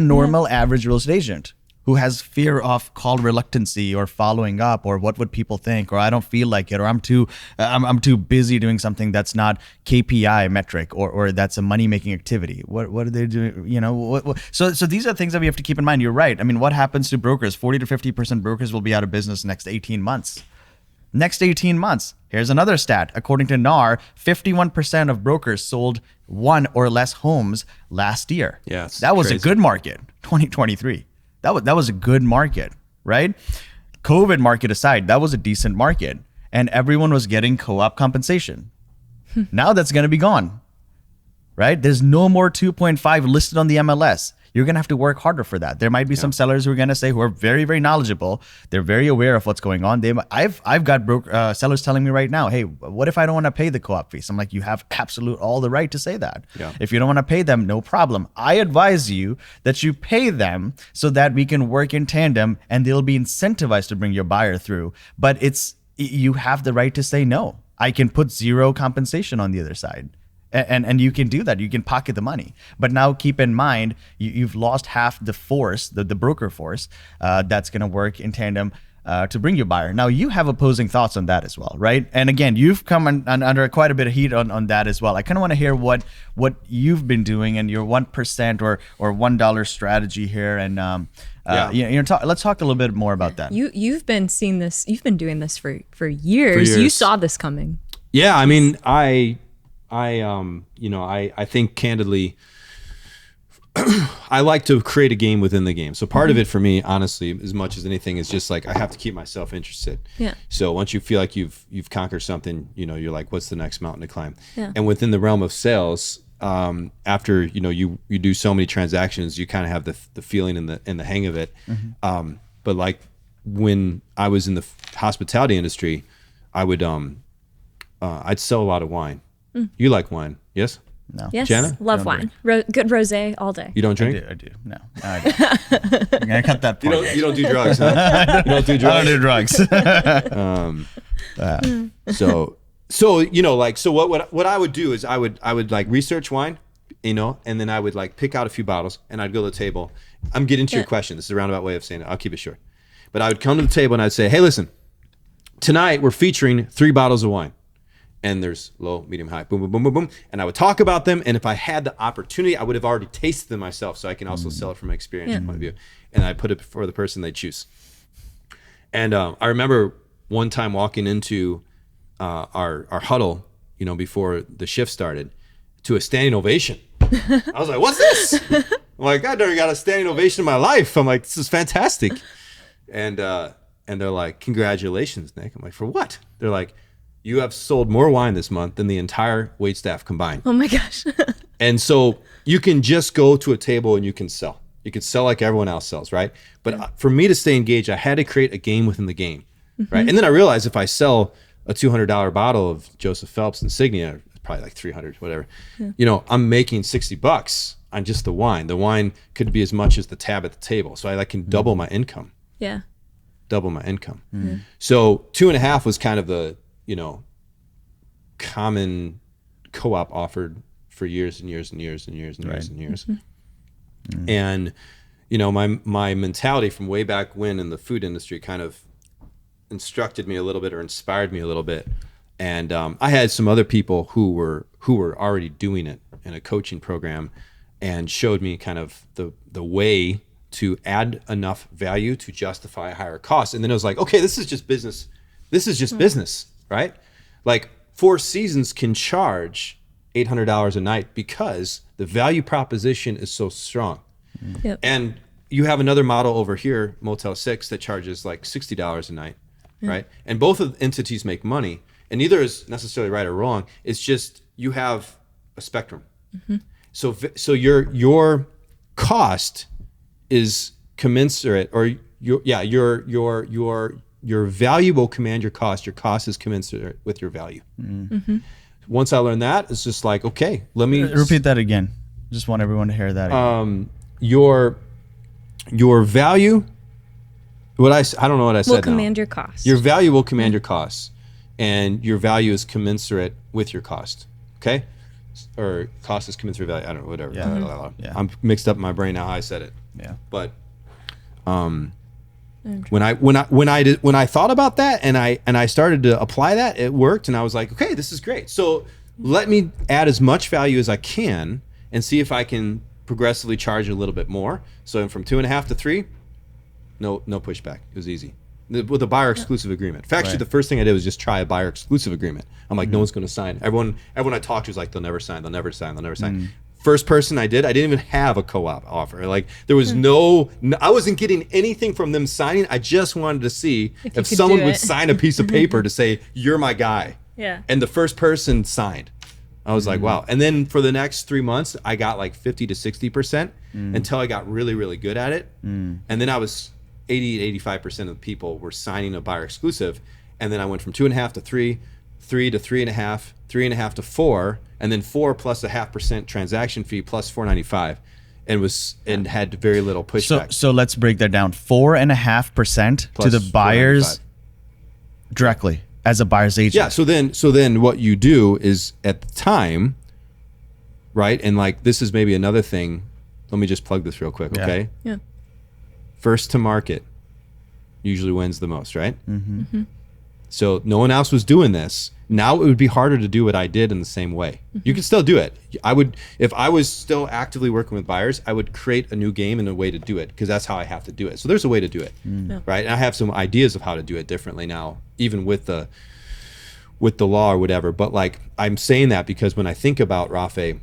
normal average real estate agent. who has fear of call reluctancy or following up or what would people think, or I don't feel like it, or I'm too busy doing something that's not KPI metric or that's a money making activity. What are they doing? You know, so these are things that we have to keep in mind. You're right. I mean, what happens to brokers? 40 to 50% brokers will be out of business next 18 months. Next 18 months. Here's another stat. According to NAR, 51% of brokers sold one or less homes last year. Yes, that was crazy. A good market, 2023. That was a good market, right? COVID market aside, that was a decent market. And everyone was getting co-op compensation. Now that's going to be gone, right? There's no more 2.5 listed on the MLS. You're going to have to work harder for that. There might be some sellers who are going to say, who are very, very knowledgeable. They're very aware of what's going on. I've got sellers telling me right now, hey, what if I don't want to pay the co-op fees? I'm like, you have absolute all the right to say that. Yeah. If you don't want to pay them, no problem. I advise you that you pay them so that we can work in tandem and they'll be incentivized to bring your buyer through. But you have the right to say no. I can put zero compensation on the other side. And you can do that. You can pocket the money. But now keep in mind, you've lost half the force, the broker force, that's going to work in tandem to bring you a buyer. Now, you have opposing thoughts on that as well, right? And again, you've come under quite a bit of heat on that as well. I kind of want to hear what you've been doing and your 1% or $1 strategy here. And let's talk a little bit more about that. You've been seeing this. You've been doing this for years. You saw this coming. Yeah, I mean, I think candidly, I like to create a game within the game. So part of it for me, honestly, as much as anything, is just like I have to keep myself interested. Yeah. So once you feel like you've conquered something, you're like, what's the next mountain to climb? Yeah. And within the realm of sales, after you do so many transactions, you kind of have the feeling and the hang of it. Mm-hmm. But like when I was in the hospitality industry, I would I'd sell a lot of wine. You like wine, yes? No. Yes, Janna? love wine. Good rosé all day. You don't drink? I do. No, I do. I'm gonna cut that part. You don't do drugs, huh? You don't do drugs? I don't do drugs. So what I would do is I would like research wine, and then I would like pick out a few bottles and I'd go to the table. I'm getting to your question. This is a roundabout way of saying it. I'll keep it short. But I would come to the table and I'd say, hey, listen, tonight we're featuring 3 bottles of wine. And there's low, medium, high, boom, boom, boom, boom, boom. And I would talk about them. And if I had the opportunity, I would have already tasted them myself. So I can also sell it from an experience point of view. And I put it before the person they choose. And I remember one time walking into our huddle, before the shift started, to a standing ovation. I was like, what's this? I'm like, I never got a standing ovation in my life. I'm like, this is fantastic. And they're like, congratulations, Nick. I'm like, for what? They're like, you have sold more wine this month than the entire waitstaff combined. Oh my gosh. And so you can just go to a table and you can sell. You can sell like everyone else sells, right? But for me to stay engaged, I had to create a game within the game, right? And then I realized if I sell a $200 bottle of Joseph Phelps Insignia, probably like 300, whatever, I'm making $60 on just the wine. The wine could be as much as the tab at the table. So I can double my income. Yeah. Double my income. Mm-hmm. So 2.5 was kind of the, common co-op offered for years and years and years and years and years and years. Mm-hmm. And, my mentality from way back when in the food industry kind of instructed me a little bit or inspired me a little bit. And I had some other people who were already doing it in a coaching program and showed me kind of the way to add enough value to justify a higher cost. And then it was like, okay, this is just business. This is just business, right? Like Four Seasons can charge $800 a night because the value proposition is so strong. Yep. And you have another model over here, Motel 6, that charges like $60 a night, right? And both of the entities make money, and neither is necessarily right or wrong. It's just you have a spectrum. Mm-hmm. So your cost is commensurate, or your value will command your cost. Your cost is commensurate with your value. Mm-hmm. Once I learned that, it's just like, okay, let me repeat that again. Just want everyone to hear that again. Your value, I don't know what I said. Will command your cost. Your value will command your costs, and your value is commensurate with your cost. Okay, or cost is commensurate with value. I don't know, whatever. Yeah. I'm mixed up in my brain now how I said it. Yeah, but When I thought about that and I started to apply that, it worked, and I was like, okay, this is great. So let me add as much value as I can and see if I can progressively charge a little bit more. So from 2.5 to 3, no pushback. It was easy. With a buyer exclusive agreement. Actually, the first thing I did was just try a buyer exclusive agreement. I'm like, no one's going to sign. Everyone I talked to was like, they'll never sign. First person I didn't even have a co-op offer. Like there was I wasn't getting anything from them signing. I just wanted to see if someone would sign a piece of paper to say, you're my guy. Yeah. And the first person signed. I was like, wow. And then for the next 3 months, I got like 50 to 60% until I got really, really good at it. And then I was 80 to 85% of the people were signing a buyer exclusive. And then I went from 2.5 to 3, 3 to 3.5, 3.5 to 4, and then 4 plus 0.5% transaction fee plus $495, and had very little pushback. So let's break that down. 4.5% to the buyers directly as a buyer's agent. Yeah. So then what you do is at the time, right? And like this is maybe another thing. Let me just plug this real quick, okay? Yeah. First to market usually wins the most, right? So no one else was doing this. Now it would be harder to do what I did in the same way. You can still do it. If I was still actively working with buyers, I would create a new game and a way to do it, because that's how I have to do it. So there's a way to do it, right? And I have some ideas of how to do it differently now, even with the law or whatever. But like I'm saying that because when I think about Rafe,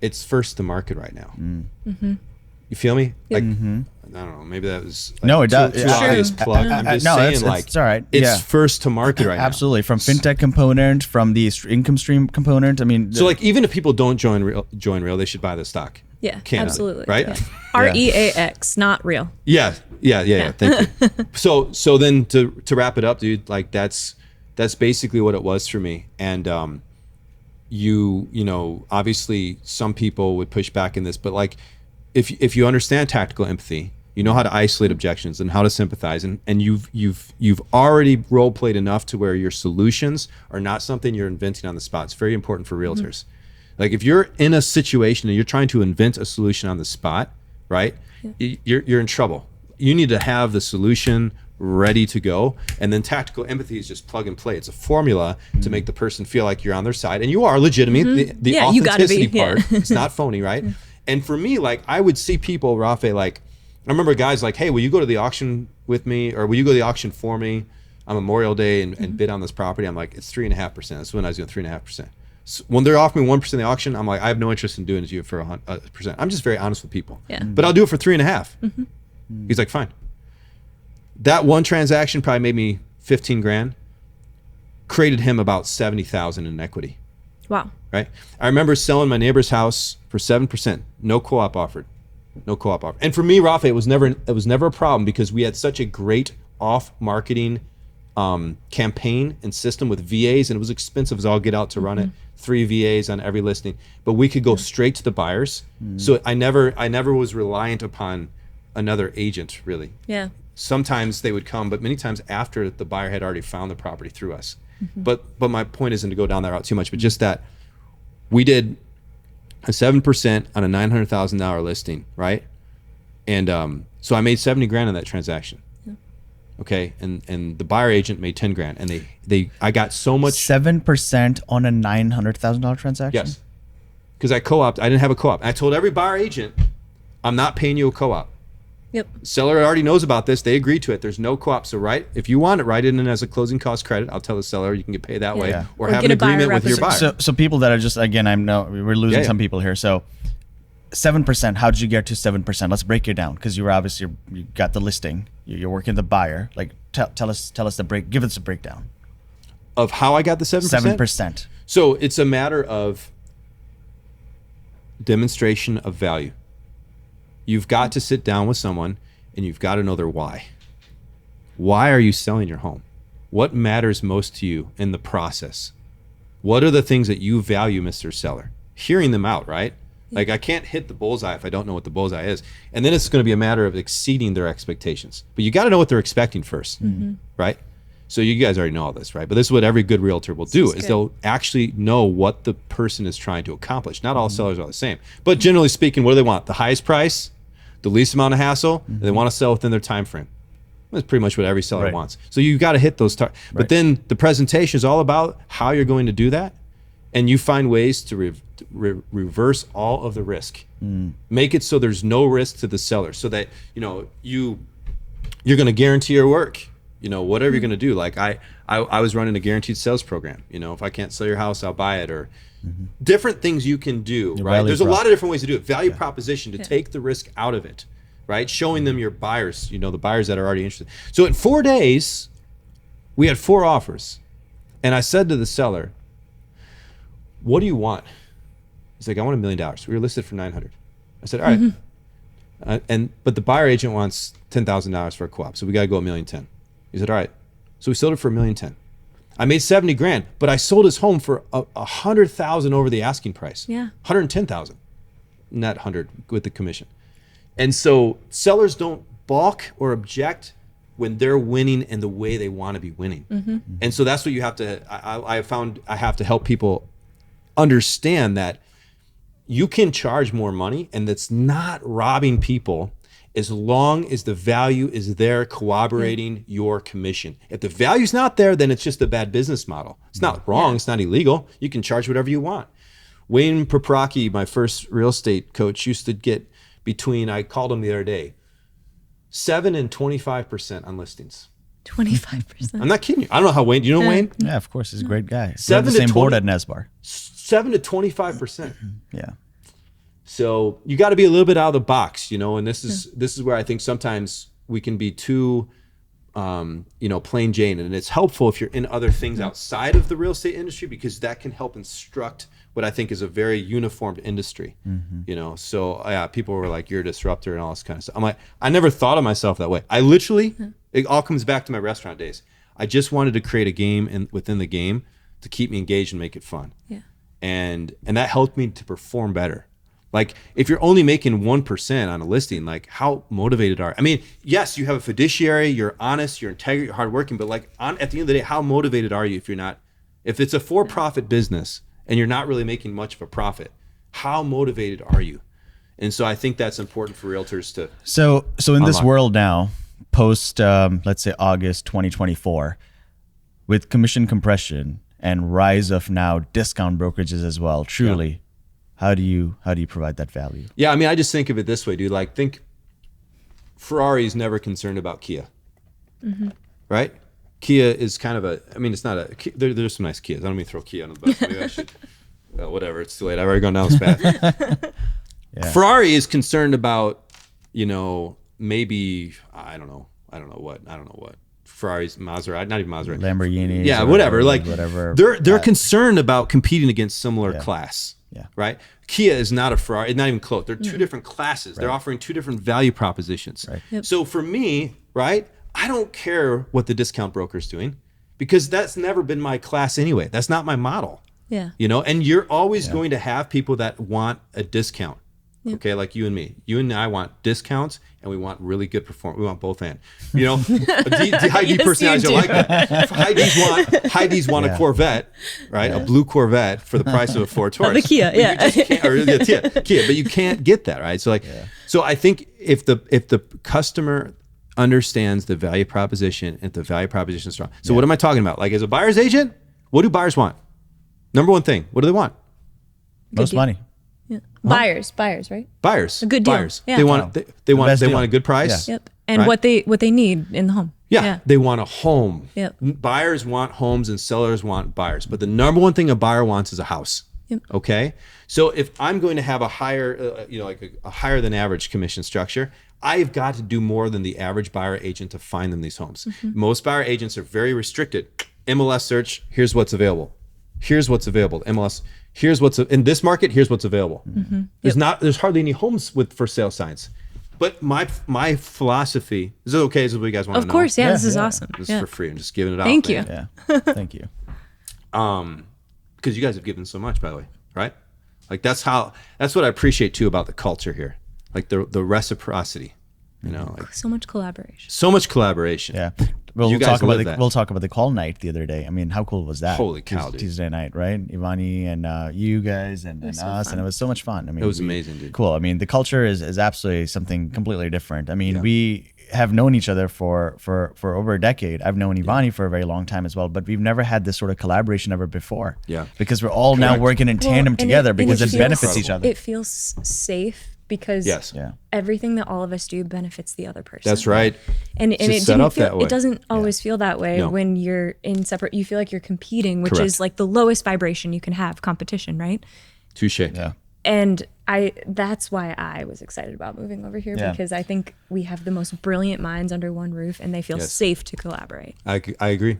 it's first to market right now. You feel me? Like I don't know. Maybe that was like no, it does. Too obvious plug. I'm just saying, it's all right. It's first to market right now. Absolutely, from fintech component, from the income stream component. I mean, so like even if people don't join real, they should buy the stock. Yeah, Candidly, absolutely. Right? Yeah. REAX, not real. Yeah. Thank you. So then to wrap it up, dude, like that's basically what it was for me. And you know, obviously some people would push back in this, but like if you understand tactical empathy, you know how to isolate objections and how to sympathize, and you've already role played enough to where your solutions are not something you're inventing on the spot. It's very important for realtors. Like if you're in a situation and you're trying to invent a solution on the spot, right? You're in trouble. You need to have the solution ready to go, and then tactical empathy is just plug and play. It's a formula to make the person feel like you're on their side, and you are legitimate. The authenticity part, it's not phony, right? And for me, like I would see people, Rafe, like I remember guys like, hey, will you go to the auction with me, or will you go to the auction for me on Memorial Day and bid on this property? I'm like, it's 3.5%. That's when I was doing 3.5%. So when they're offering me 1% of the auction, I'm like, I have no interest in doing it to you for 100%. I'm just very honest with people. Yeah. But I'll do it for 3.5. He's like, fine. That one transaction probably made me 15 grand, created him about 70,000 in equity. Wow. Right. I remember selling my neighbor's house for 7%. No co-op offered. And for me, Rafa, it was never a problem because we had such a great off-marketing campaign and system with VAs, and it was expensive as all get out to run it. 3 VAs on every listing, but we could go straight to the buyers. So I never was reliant upon another agent, really. Yeah. Sometimes they would come, but many times after the buyer had already found the property through us. But my point isn't to go down that route too much, but just that we did a 7% on a $900,000 listing, right? And so I made 70 grand on that transaction. Okay, and the buyer agent made 10 grand, and I got so much. 7% on a $900,000 transaction. Yes, because I didn't have a co-op. I told every buyer agent, I'm not paying you a co-op. Yep. Seller already knows about this. They agreed to it. There's no co-op. So if you want it, write it in as a closing cost credit. I'll tell the seller you can get paid that way, or have an agreement with your buyer. So people that are just, again, we're losing some people here. So 7%, how did you get to 7%? Let's break it down, because you got the listing, you're working the buyer. Like tell us give us a breakdown of how I got the 7%. 7%. So it's a matter of demonstration of value. You've got to sit down with someone and you've got to know their why. Why are you selling your home? What matters most to you in the process? What are the things that you value, Mr. Seller? Hearing them out, right? Like I can't hit the bullseye if I don't know what the bullseye is. And then it's going to be a matter of exceeding their expectations. But you got to know what they're expecting first, right? So you guys already know all this, right? But this is what every good realtor will do, is they'll actually know what the person is trying to accomplish. Not all sellers are the same. But generally speaking, what do they want? The highest price, the least amount of hassle, and they want to sell within their time frame. That's pretty much what every seller wants. So you've got to hit those targets. But then the presentation is all about how you're going to do that, and you find ways to reverse all of the risk. Make it so there's no risk to the seller, so that you're going to guarantee your work. Whatever you're going to do. Like I was running a guaranteed sales program. If I can't sell your house, I'll buy it, or different things you can do. Right? There's a lot of different ways to do it. Value proposition to take the risk out of it. Right? Showing them your buyers, the buyers that are already interested. So in 4 days, we had 4 offers. And I said to the seller, what do you want? He's like, I want $1 million. We were listed for 900. I said, all right. But the buyer agent wants $10,000 for a co-op. So we got to go $1.1 million. He said, all right. So we sold it for $1.1 million. I made $70,000, but I sold his home for $100,000 over the asking price. Yeah. $110,000. Not 100 with the commission. And so sellers don't balk or object when they're winning in the way they want to be winning. And so that's what you have to, I found I have to help people understand that you can charge more money, and that's not robbing people as long as the value is there corroborating your commission. If the value's not there, then it's just a bad business model. It's not wrong, it's not illegal. You can charge whatever you want. Wayne Paprocki, my first real estate coach, used to get between, I called him the other day, 7 and 25% on listings. 25%. I'm not kidding you. I don't know how Wayne, do you know Wayne? Yeah, of course. He's a great guy. 7 the to same 20 board at Nesbar. 7 to 25%. Yeah. So you got to be a little bit out of the box, and this is where I think sometimes we can be too, plain Jane. And it's helpful if you're in other things outside of the real estate industry, because that can help instruct what I think is a very uniformed industry. So people were like, you're a disruptor and all this kind of stuff. I'm like, I never thought of myself that way. I literally, it all comes back to my restaurant days. I just wanted to create a game within the game to keep me engaged and make it fun. Yeah. And that helped me to perform better. Like if you're only making 1% on a listing, like how motivated are you? I mean, yes, you have a fiduciary, you're honest, you're integrity, you're hardworking, but like at the end of the day, how motivated are you if it's a for-profit business and you're not really making much of a profit, how motivated are you? And so I think that's important for realtors to. So in this world now, post, let's say August 2024, with commission compression and rise of now discount brokerages as well, truly, how do you provide that value? Yeah, I mean, I just think of it this way, dude. Like, think Ferrari's never concerned about Kia, right? Kia is kind of it's not a, there's some nice Kias. I don't mean to throw Kia on the bus. Maybe I should, whatever, it's too late. I've already gone down this path. Ferrari is concerned about, maybe, I don't know what. Ferrari's, Maserati, not even Maserati. Lamborghini. Yeah, whatever. They're concerned about competing against similar class. Yeah. Right. Kia is not a Ferrari, not even close. They're two different classes. Right. They're offering two different value propositions. Right. Yep. So for me, right, I don't care what the discount broker's doing, because that's never been my class anyway. That's not my model. Yeah. And you're always going to have people that want a discount. Yep. Okay, like you and me. You and I want discounts, and we want really good performance. We want both and. High D personalities are like that. High D's want a Corvette, right? A blue Corvette for the price of a Ford Taurus. The Kia, Kia, but you can't get that, right? So so I think if the customer understands the value proposition, and the value proposition is strong. So what am I talking about? Like as a buyer's agent, what do buyers want? Number one thing, what do they want? Most money. Yeah. Buyers, right? Buyers. A good deal. Buyers. Yeah. They want a good price. Yeah. Yep. And what they need in the home. Yeah. They want a home. Yep. Buyers want homes and sellers want buyers. But the number one thing a buyer wants is a house. Yep. Okay? So if I'm going to have a higher a higher than average commission structure, I've got to do more than the average buyer agent to find them these homes. Most buyer agents are very restricted. MLS search, here's what's available. Here's what's available. MLS, here's what's in this market. Here's what's available. There's hardly any homes with for sale signs. But my philosophy, is it okay? Is it what you guys want to know? Of course, this is awesome. This is for free. I'm just giving it out. Thank you. Yeah, thank you. Because you guys have given so much, by the way, right? Like that's what I appreciate too about the culture here, like the reciprocity. So much collaboration. So much collaboration. Yeah. Well, we'll talk about the call night the other day. I mean, how cool was that? Holy cow, dude. Tuesday night, right? Ivani and you guys and us, and it was so much fun. I mean, it was amazing, dude. Cool. I mean, the culture is absolutely something completely different. I mean, we have known each other for over a decade. I've known Ivani for a very long time as well, but we've never had this sort of collaboration ever before. Yeah. Because we're all now working in tandem together because it benefits each other. It feels safe because everything that all of us do benefits the other person. That's right. And it doesn't always feel that way when you're in separate. You feel like you're competing, which is like the lowest vibration you can have, competition, right? Touche. Yeah. And that's why I was excited about moving over here, because I think we have the most brilliant minds under one roof and they feel safe to collaborate. I agree.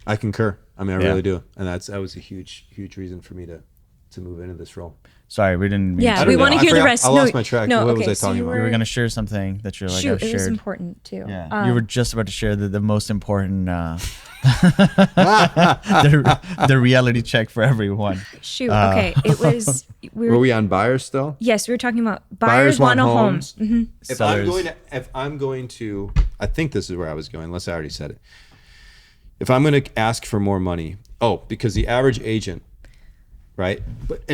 I concur. I mean, I really do. And that was a huge reason for me to move into this role. Sorry, we didn't. We want to hear the rest. I lost my track. What was I talking about? You were going to share something that you're like, I've shared. It was important too. Yeah. You were just about to share the most important, the reality check for everyone. Shoot. Okay. It was. Were we on buyers still? Yes, we were talking about buyers want a home. Mm-hmm. If I'm going to, I think this is where I was going, unless I already said it. If I'm going to ask for more money, because the average agent, right? But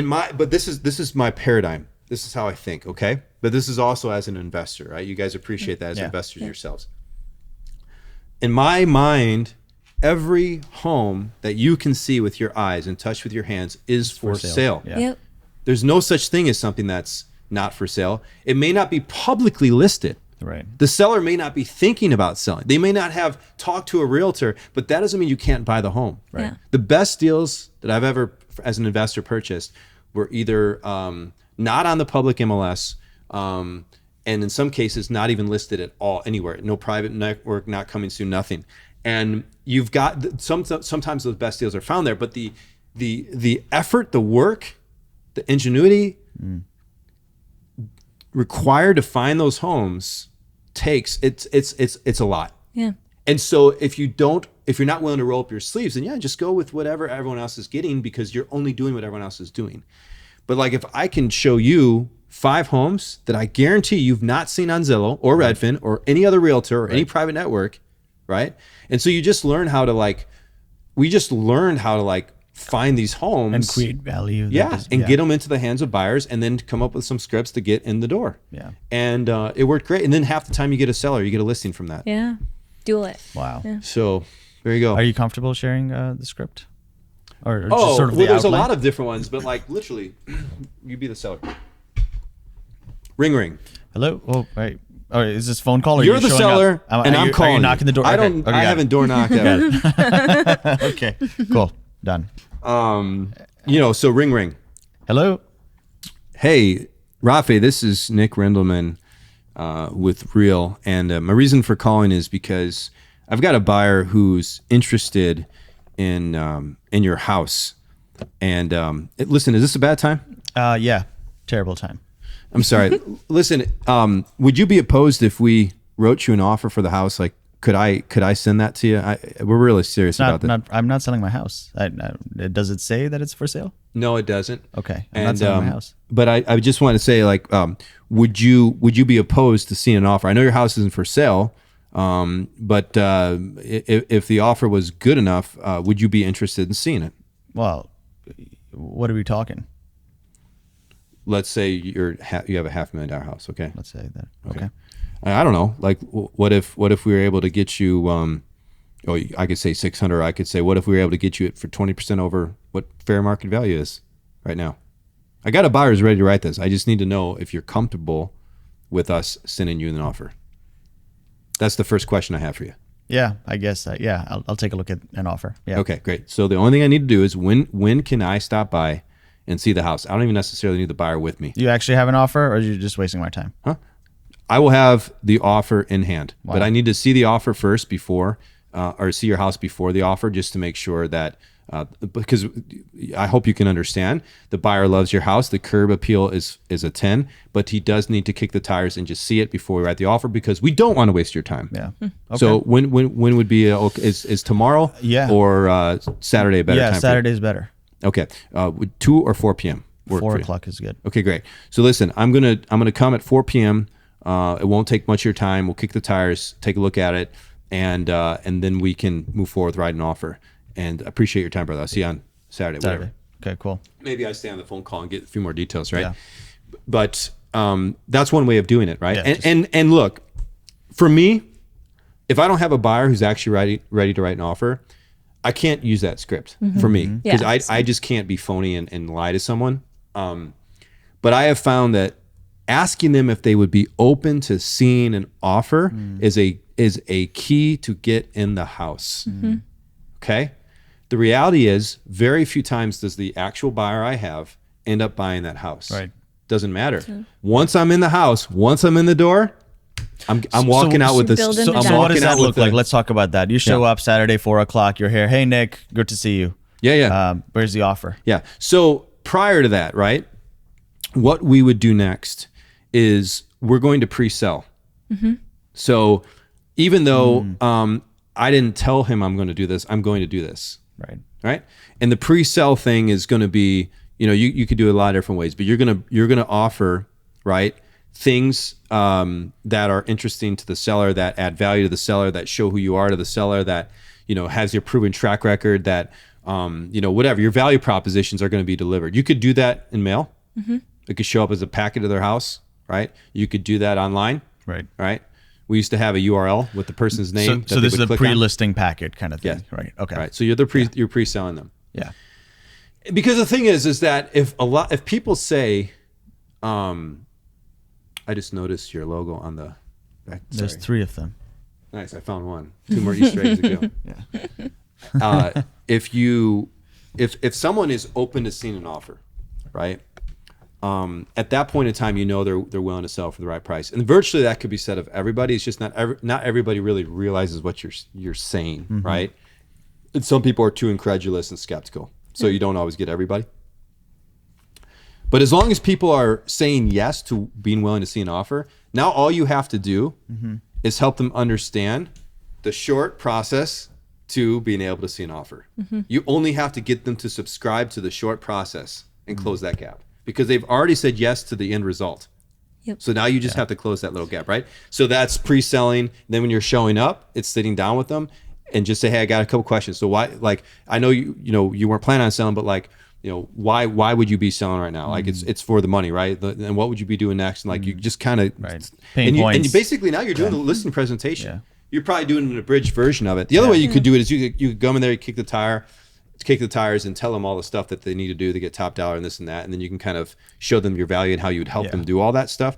this is my paradigm. This is how I think, okay? But this is also as an investor, right? You guys appreciate that as investors yourselves. In my mind, every home that you can see with your eyes and touch with your hands is for sale. Yeah. Yep. There's no such thing as something that's not for sale. It may not be publicly listed. Right. The seller may not be thinking about selling. They may not have talked to a realtor, but that doesn't mean you can't buy the home. Right. Yeah. The best deals that I've ever, as an investor, purchased were either not on the public MLS, and in some cases not even listed at all anywhere. No private network, not coming soon, nothing. And you've got sometimes those best deals are found there, but the effort, the work, the ingenuity required to find those homes it's a lot. Yeah. And so if you're not willing to roll up your sleeves, then just go with whatever everyone else is getting, because you're only doing what everyone else is doing. But like, if I can show you 5 homes that I guarantee you've not seen on Zillow or Redfin or any other realtor or any private network, right? And so you just learn how to we just learned how to find these homes and create value. Get them into the hands of buyers, and then come up with some scripts to get in the door. Yeah. And it worked great. And then half the time you get a seller, you get a listing from that. Yeah. Do it. Wow. Yeah. So there you go. Are you comfortable sharing the script? Or just sort of the there's outline? A lot of different ones, but literally, you be the seller. Ring. Hello? Oh, right. Oh, is this phone call? Or You're the seller, and I'm calling. Are you knocking the door? I haven't door knocked ever. Okay, cool. Done. So ring. Hello? Hey, Rafa, this is Nick Rendleman with Real. And my reason for calling is because I've got a buyer who's interested in your house. And listen, is this a bad time? Yeah, terrible time. I'm sorry. Listen, would you be opposed if we wrote you an offer for the house? Could I send that to you? We're really serious about that. I'm not selling my house. Does it say that it's for sale? No, it doesn't. Okay, I'm not selling my house. But I just want to say, would you be opposed to seeing an offer? I know your house isn't for sale, but if the offer was good enough, would you be interested in seeing it? Well, what are we talking? Let's say you have a $500,000 house. Okay. Let's say that. Okay. I don't know. What if we were able to get you? I could say 600. I could say, what if we were able to get you it for 20% over what fair market value is right now? I got a buyer who's ready to write this. I just need to know if you're comfortable with us sending you an offer. That's the first question I have for you. Yeah, I guess. I'll take a look at an offer. Yeah. Okay, great. So the only thing I need to do is when can I stop by and see the house? I don't even necessarily need the buyer with me. You actually have an offer, or are you just wasting my time? Huh? I will have the offer in hand, but I need to see the offer first before, or see your house before the offer, just to make sure that, because I hope you can understand, the buyer loves your house. The curb appeal is a 10, but he does need to kick the tires and just see it before we write the offer, because we don't want to waste your time. Yeah. Okay. So when would be is tomorrow? Yeah. Or Saturday a better time? Yeah, Saturday's better. Okay. 2 or 4 p.m. 4 o'clock is good. Okay, great. So listen, I'm gonna come at 4 p.m. It won't take much of your time. We'll kick the tires, take a look at it, and then we can move forward with writing an offer. And I appreciate your time, brother. I'll see you on Saturday. Whatever. Okay, cool. Maybe I stay on the phone call and get a few more details, right? Yeah. But that's one way of doing it, right? Yeah, and look, for me, if I don't have a buyer who's actually ready to write an offer, I can't use that script for me, because I just can't be phony and lie to someone. But I have found that asking them if they would be open to seeing an offer is a key to get in the house. Okay? The reality is, very few times does the actual buyer I have end up buying that house. Right. Doesn't matter. Once I'm in the house, once I'm in the door, I'm walking out with this. So what does that look like? Let's talk about that. You show up Saturday, 4:00. You're here. Hey, Nick, good to see you. Yeah. Where's the offer? Yeah. So prior to that, right, what we would do next is we're going to pre-sell. So even though I didn't tell him I'm going to do this, I'm going to do this. Right. And the pre-sell thing is going to be, you could do it a lot of different ways, but you're gonna offer, right, things that are interesting to the seller, that add value to the seller, that show who you are to the seller, that has your proven track record, that whatever your value propositions are going to be delivered. You could do that in mail. It could show up as a packet to their house, right? You could do that online, right? We used to have a URL with the person's name. So this is a pre-listing packet kind of thing, right? Okay. Right. So you're pre-selling them. Yeah. Because the thing is that if people say, I just noticed your logo on the back. There's 3 of them. Nice. I found one. 2 more Easter eggs to go. Yeah. If someone is open to seeing an offer, right? At that point in time, they're willing to sell for the right price, and virtually that could be said of everybody. It's just not everybody really realizes what you're saying, right? And some people are too incredulous and skeptical, so you don't always get everybody. But as long as people are saying yes to being willing to see an offer, now all you have to do is help them understand the short process to being able to see an offer. You only have to get them to subscribe to the short process and close that gap, because they've already said yes to the end result. So now you just have to close that little gap, right? So that's pre-selling. Then when you're showing up, it's sitting down with them and just say, hey, I got a couple questions. So why, I know you weren't planning on selling, but why would you be selling right now? Like it's for the money, right? And what would you be doing next? And you just kind of, and you basically now you're doing the listing presentation. Yeah. You're probably doing an abridged version of it. The other way you could do it is you could come in there, you kick the tires and tell them all the stuff that they need to do to get top dollar and this and that. And then you can kind of show them your value and how you would help them do all that stuff.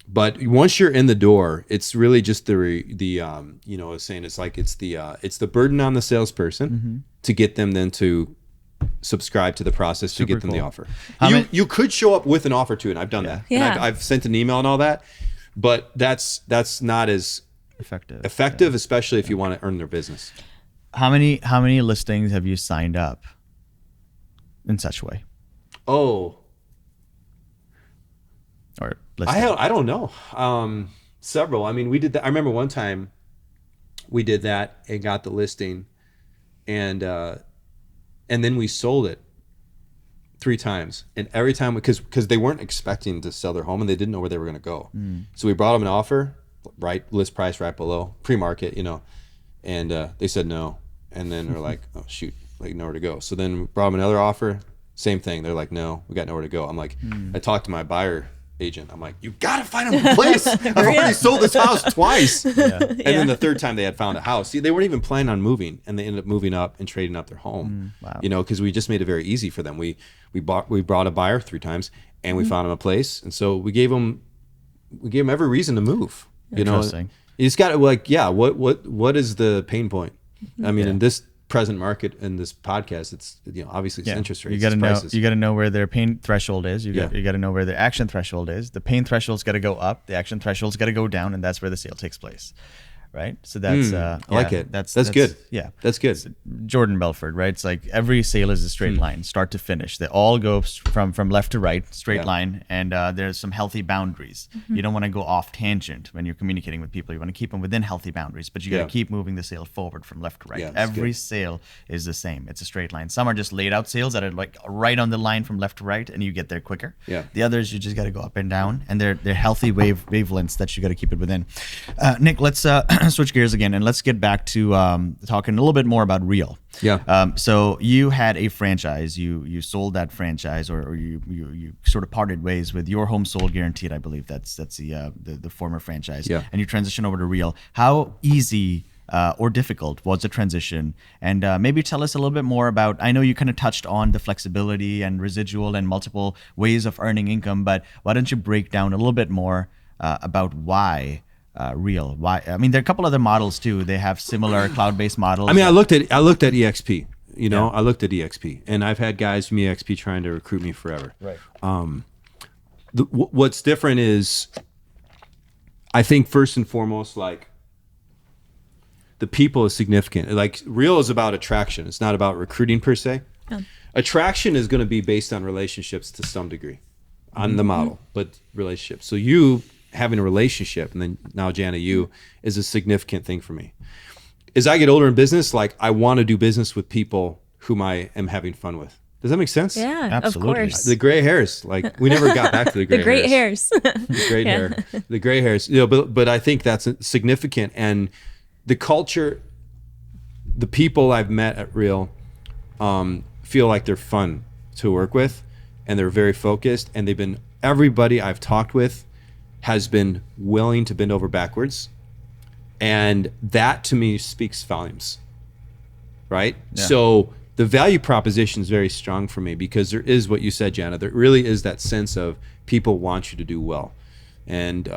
But once you're in the door, it's really just I was saying, it's the burden on the salesperson to get them then to subscribe to the process to get them the offer. You could show up with an offer too, and I've done that. Yeah. And I've sent an email and all that, but that's not as effective, especially if you want to earn their business. How many listings have you signed up in such a way? Oh, or I don't know. Several. I mean, we did that. I remember one time we did that and got the listing, and then we sold it 3 times, and every time because they weren't expecting to sell their home and they didn't know where they were going to go. So we brought them an offer, right, list price right below, pre-market, and they said no, and then they're like, oh shoot, nowhere to go. So then we brought them another offer, same thing. They're like, no, we got nowhere to go. I'm like, I talked to my buyer agent. I'm like, you gotta find them a place. I've already sold this house twice. And then the 3rd time they had found a house. See, they weren't even planning on moving, and they ended up moving up and trading up their home. Wow. Because we just made it very easy for them. We brought a buyer 3 times, and we found them a place, and so we gave them every reason to move. Interesting. You just got to what is the pain point? I mean, in this present market, in this podcast, it's obviously it's interest rates. You got to know where their pain threshold is. You got to know where their action threshold is. The pain threshold's got to go up. The action threshold's got to go down, and that's where the sale takes place. Right. So that's I like it. That's good. Yeah. That's good. It's Jordan Belford, right? It's like every sale is a straight line, start to finish. They all go from left to right, straight line, and there's some healthy boundaries. You don't want to go off tangent when you're communicating with people. You want to keep them within healthy boundaries, but you got to keep moving the sale forward from left to right. Yeah, every sale is the same. It's a straight line. Some are just laid out sales that are right on the line from left to right, and you get there quicker. Yeah. The others, you just got to go up and down, and they're healthy wavelengths that you got to keep it within. Nick, let's switch gears again, and let's get back to talking a little bit more about Real. Yeah. So you had a franchise. You sold that franchise, or you sort of parted ways with Your Home Sold Guaranteed. I believe that's the former franchise. Yeah. And you transitioned over to Real. How easy or difficult was the transition? And maybe tell us a little bit more about, I know you kind of touched on the flexibility and residual and multiple ways of earning income, but why don't you break down a little bit more about why Real? Why? I mean, there are a couple other models too. They have similar cloud-based models. I mean, I looked at EXP. You know, I looked at EXP, and I've had guys from EXP trying to recruit me forever. Right. What's different is, I think first and foremost, like, the people is significant. Like, Real is about attraction. It's not about recruiting per se. Yeah. Attraction is going to be based on relationships to some degree, on the model, but relationships. So you having a relationship, and then now Janna, you, is a significant thing for me. As I get older in business, like, I want to do business with people whom I am having fun with. Does that make sense? Yeah, absolutely. Of course. The gray hairs, like, we never got back to the gray the great hairs. The great hair, the gray hairs. You know, but I think that's significant. And the culture, the people I've met at Real, feel like they're fun to work with, and they're very focused. And everybody I've talked with has been willing to bend over backwards, and that to me speaks volumes, right? Yeah. So the value proposition is very strong for me, because there is what you said, Janna. There really is that sense of people want you to do well. And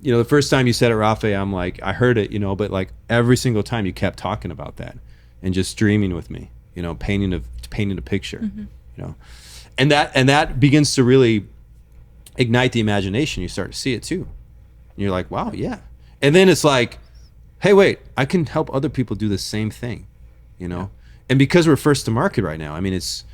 you know, the first time you said it, Rafael, I'm like, I heard it, you know, but like every single time you kept talking about that and just dreaming with me, you know, painting a picture, you know, and that begins to really ignite the imagination. You start to see it too. And you're like, wow, yeah. And then it's like, hey, wait, I can help other people do the same thing, you know? And because we're first to market right now, I mean, it's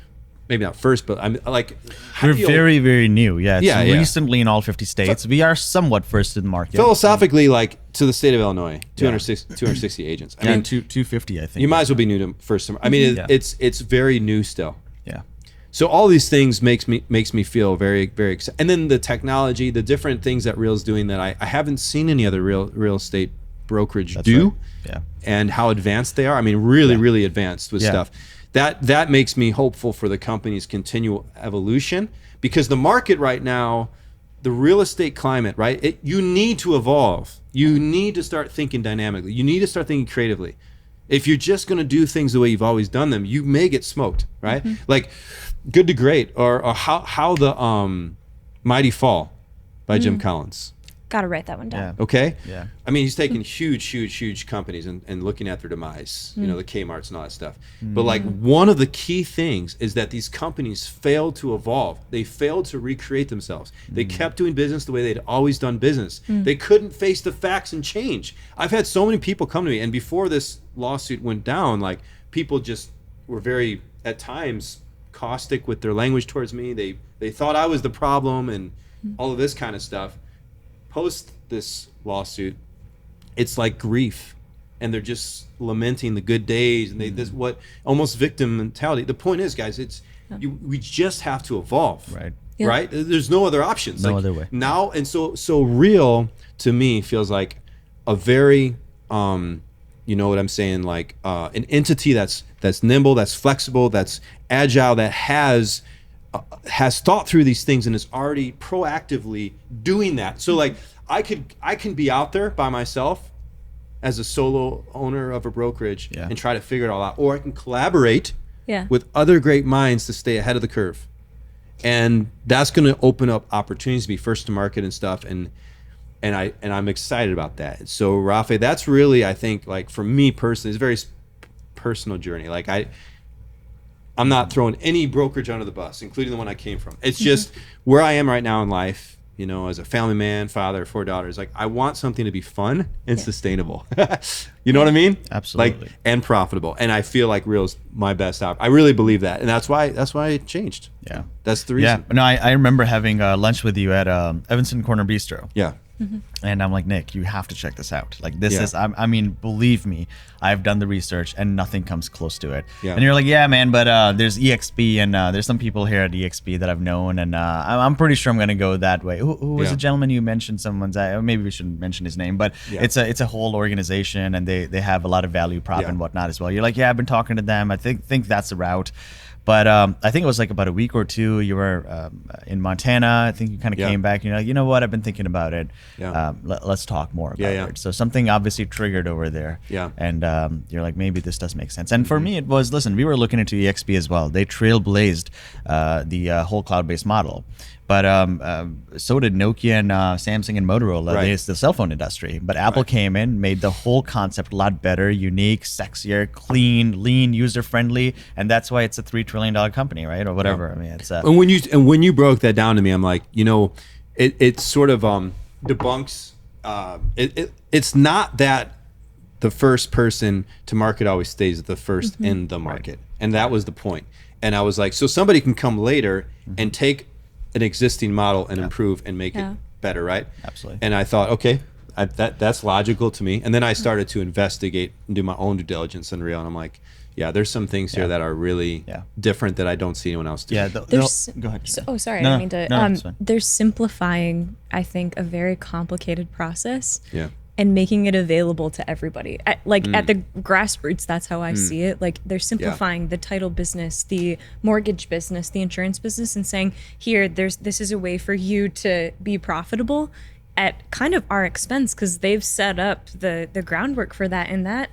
maybe not first, but I'm like, we're very, very new. Yeah. It's recently in all 50 states. We are somewhat first in the market. Philosophically, like, to the state of Illinois, 260 agents. I mean, 250, I think. You might as well be new to first to market. I mean, it's very new still. Yeah. So all these things makes me feel very, very excited. And then the technology, the different things that Real's doing that I haven't seen any other real estate brokerage do. Right. Yeah. And how advanced they are. I mean, really advanced with stuff. That makes me hopeful for the company's continual evolution, because the market right now, the real estate climate, right? You need to evolve. You need to start thinking dynamically. You need to start thinking creatively. If you're just going to do things the way you've always done them, you may get smoked, right? Like Good to Great, or how the Mighty Fall by Jim Collins. Got to write that one down. Yeah. Okay? Yeah. I mean, he's taking huge companies and looking at their demise, you know, the Kmarts and all that stuff. But like, one of the key things is that these companies failed to evolve. They failed to recreate themselves. They kept doing business the way they'd always done business. They couldn't face the facts and change. I've had so many people come to me, and before this lawsuit went down, like, people just were very, at times, caustic with their language towards me. They thought I was the problem and all of this kind of stuff. Post this lawsuit, it's like grief, and they're just lamenting the good days, and this what almost victim mentality. The point is, guys, we just have to evolve, right? Yeah. Right? There's no other options. No other way now. And so Real to me feels like a very you know what I'm saying, like an entity that's nimble, that's flexible, that's agile, that has thought through these things and is already proactively doing that. So like, I can be out there by myself as a solo owner of a brokerage and try to figure it all out, or I can collaborate with other great minds to stay ahead of the curve. And that's going to open up opportunities to be first to market and stuff. And I'm excited about that. So Rafael, that's really, I think, like, for me personally, it's a very personal journey. Like, I'm not throwing any brokerage under the bus, including the one I came from. It's just where I am right now in life, you know, as a family man, father, 4 daughters. Like, I want something to be fun and sustainable. You know what I mean? Absolutely. Like, and profitable. And I feel like Real's my best option. I really believe that. And that's why it changed. Yeah. That's the reason. Yeah. No, I remember having lunch with you at Evanston Corner Bistro. Yeah. And I'm like, Nick, you have to check this out. Like this is, I mean, believe me, I've done the research and nothing comes close to it. Yeah. And you're like, yeah, man, but there's EXP and there's some people here at EXP that I've known, and I'm pretty sure I'm gonna go that way. Who was the gentleman you mentioned? Maybe we shouldn't mention his name, but it's a whole organization, and they have a lot of value prop and whatnot as well. You're like, yeah, I've been talking to them. I think that's the route. But I think it was like about a week or two. You were in Montana. I think you kind of came back. And you're like, you know what? I've been thinking about it. Let's talk more about it. So something obviously triggered over there. Yeah. And you're like, maybe this does make sense. And for me, it was, listen, we were looking into EXP as well. They trailblazed the whole cloud-based model. But so did Nokia and Samsung and Motorola. It's the cell phone industry. But Apple came in, made the whole concept a lot better, unique, sexier, clean, lean, user-friendly, and that's why it's a $3 trillion company, right? Or whatever. Yeah. I mean, it's. And when you broke that down to me, I'm like, it sort of debunks. It's not that the first person to market always stays the first in the market, and that was the point. And I was like, so somebody can come later and take an existing model and improve and make it better, right? Absolutely. And I thought, okay, that's logical to me. And then I started to investigate and do my own due diligence on Real, and I'm like, yeah, there's some things here that are really different that I don't see anyone else doing. Yeah, go ahead. Sorry, I didn't mean to. They're simplifying, I think, a very complicated process. Yeah. And making it available to everybody. At the grassroots, that's how I see it. Like, they're simplifying the title business, the mortgage business, the insurance business, and saying, here, this is a way for you to be profitable at kind of our expense, because they've set up the groundwork for that. And that,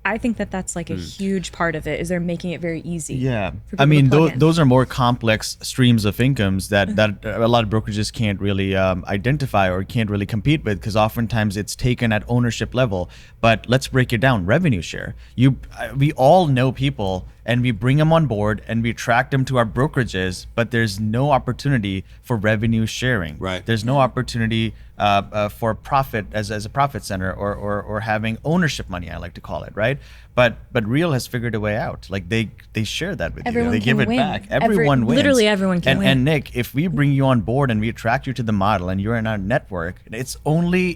I think that's like a huge part of it, is they're making it very easy. Yeah. I mean, those are more complex streams of incomes that a lot of brokerages can't really identify or can't really compete with, because oftentimes it's taken at ownership level. But let's break it down. Revenue share. We all know people, and we bring them on board and we attract them to our brokerages, but there's no opportunity for revenue sharing. Right. There's no opportunity for profit as a profit center or having ownership money, I like to call it, right? But Real has figured a way out. Like they share that with you. They give it back. Everyone wins. Literally everyone can win. And Nick, if we bring you on board and we attract you to the model and you're in our network, it's only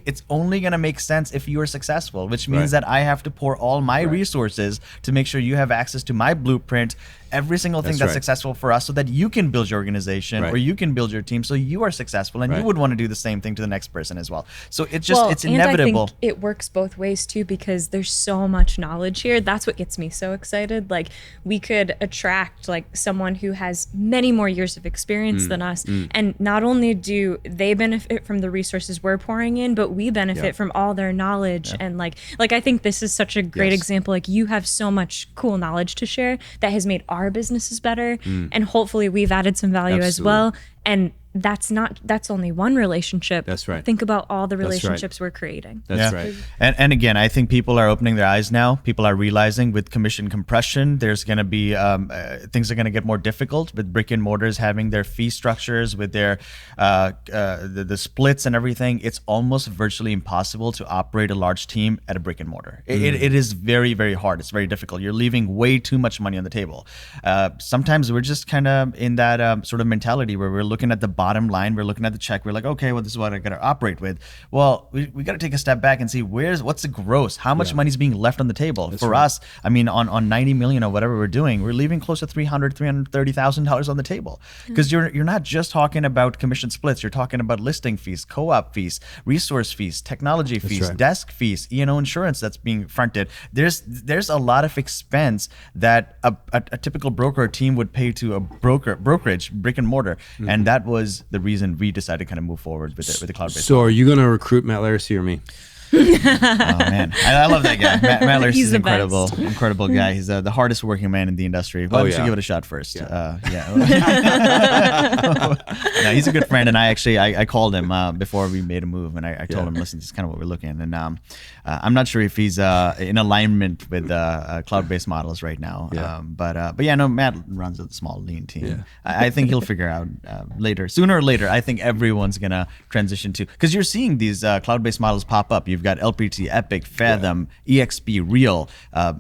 gonna make sense if you are successful, which means that I have to pour all my resources to make sure you have access to my blueprint, every single thing that's successful for us, so that you can build your organization or you can build your team so you are successful, and you would want to do the same thing to the next person as well. So it's inevitable. I think it works both ways too, because there's so much knowledge here. That's what gets me so excited. Like, we could attract like someone who has many more years of experience than us, and not only do they benefit from the resources we're pouring in, but we benefit from all their knowledge. And like I think this is such a great example. Like, you have so much cool knowledge to share that has made our businesses better, and hopefully we've added some value as well. And that's only one relationship. That's right. Think about all the relationships we're creating. That's right. And again, I think people are opening their eyes now. People are realizing with commission compression, there's going to be things are going to get more difficult with brick and mortars having their fee structures, with their the splits and everything. It's almost virtually impossible to operate a large team at a brick and mortar. It is very, very hard. It's very difficult. You're leaving way too much money on the table. Sometimes we're just kind of in that sort of mentality where we're looking at the bottom line, we're looking at the check, we're like, okay, well, this is what I gotta operate with. Well, we got to take a step back and see what's the gross, how much money is being left on the table. For us, I mean, on 90 million or whatever we're doing, we're leaving close to $330,000 on the table, because you're not just talking about commission splits. You're talking about listing fees, co-op fees, resource fees, technology fees, desk fees, insurance that's being fronted. There's a lot of expense that a typical broker team would pay to a brokerage, brick and mortar, and that was the reason we decided to kind of move forward with the cloud-based. So, are you going to recruit Matt Larissy or me? Oh man, I love that guy. Matt Larissy is incredible guy. He's the hardest working man in the industry. Why don't you give it a shot first? No, he's a good friend, and I called him before we made a move, and I told him, listen, this is kind of what we're looking at, and I'm not sure if he's in alignment with cloud-based models right now. But Matt runs a small lean team. Yeah. I think he'll figure out sooner or later. I think everyone's gonna transition to, because you're seeing these cloud-based models pop up. You've We've got LPT, Epic, Fathom, EXP, Real.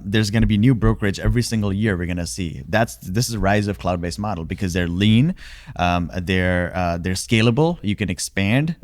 There's going to be new brokerage every single year. We're going to see this is a rise of cloud-based model because they're lean, they're scalable. You can expand.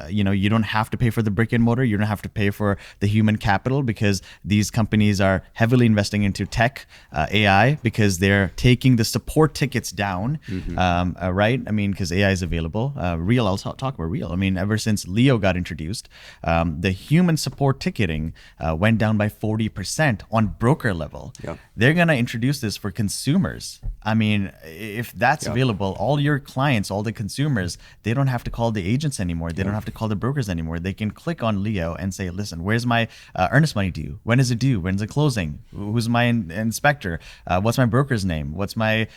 You don't have to pay for the brick and mortar. You don't have to pay for the human capital because these companies are heavily investing into tech, AI, because they're taking the support tickets down, right? I mean, because AI is available. Real, I'll talk about Real. I mean, ever since Leo got introduced, the human support ticketing went down by 40% on broker level. Yep. They're going to introduce this for consumers. I mean, if that's available, all your clients, all the consumers, they don't have to call the agents anymore. They don't have to call the brokers anymore. They can click on Leo and say, listen, where's my earnest money due? When is it due? When's it closing? Who's my inspector? What's my broker's name? What's my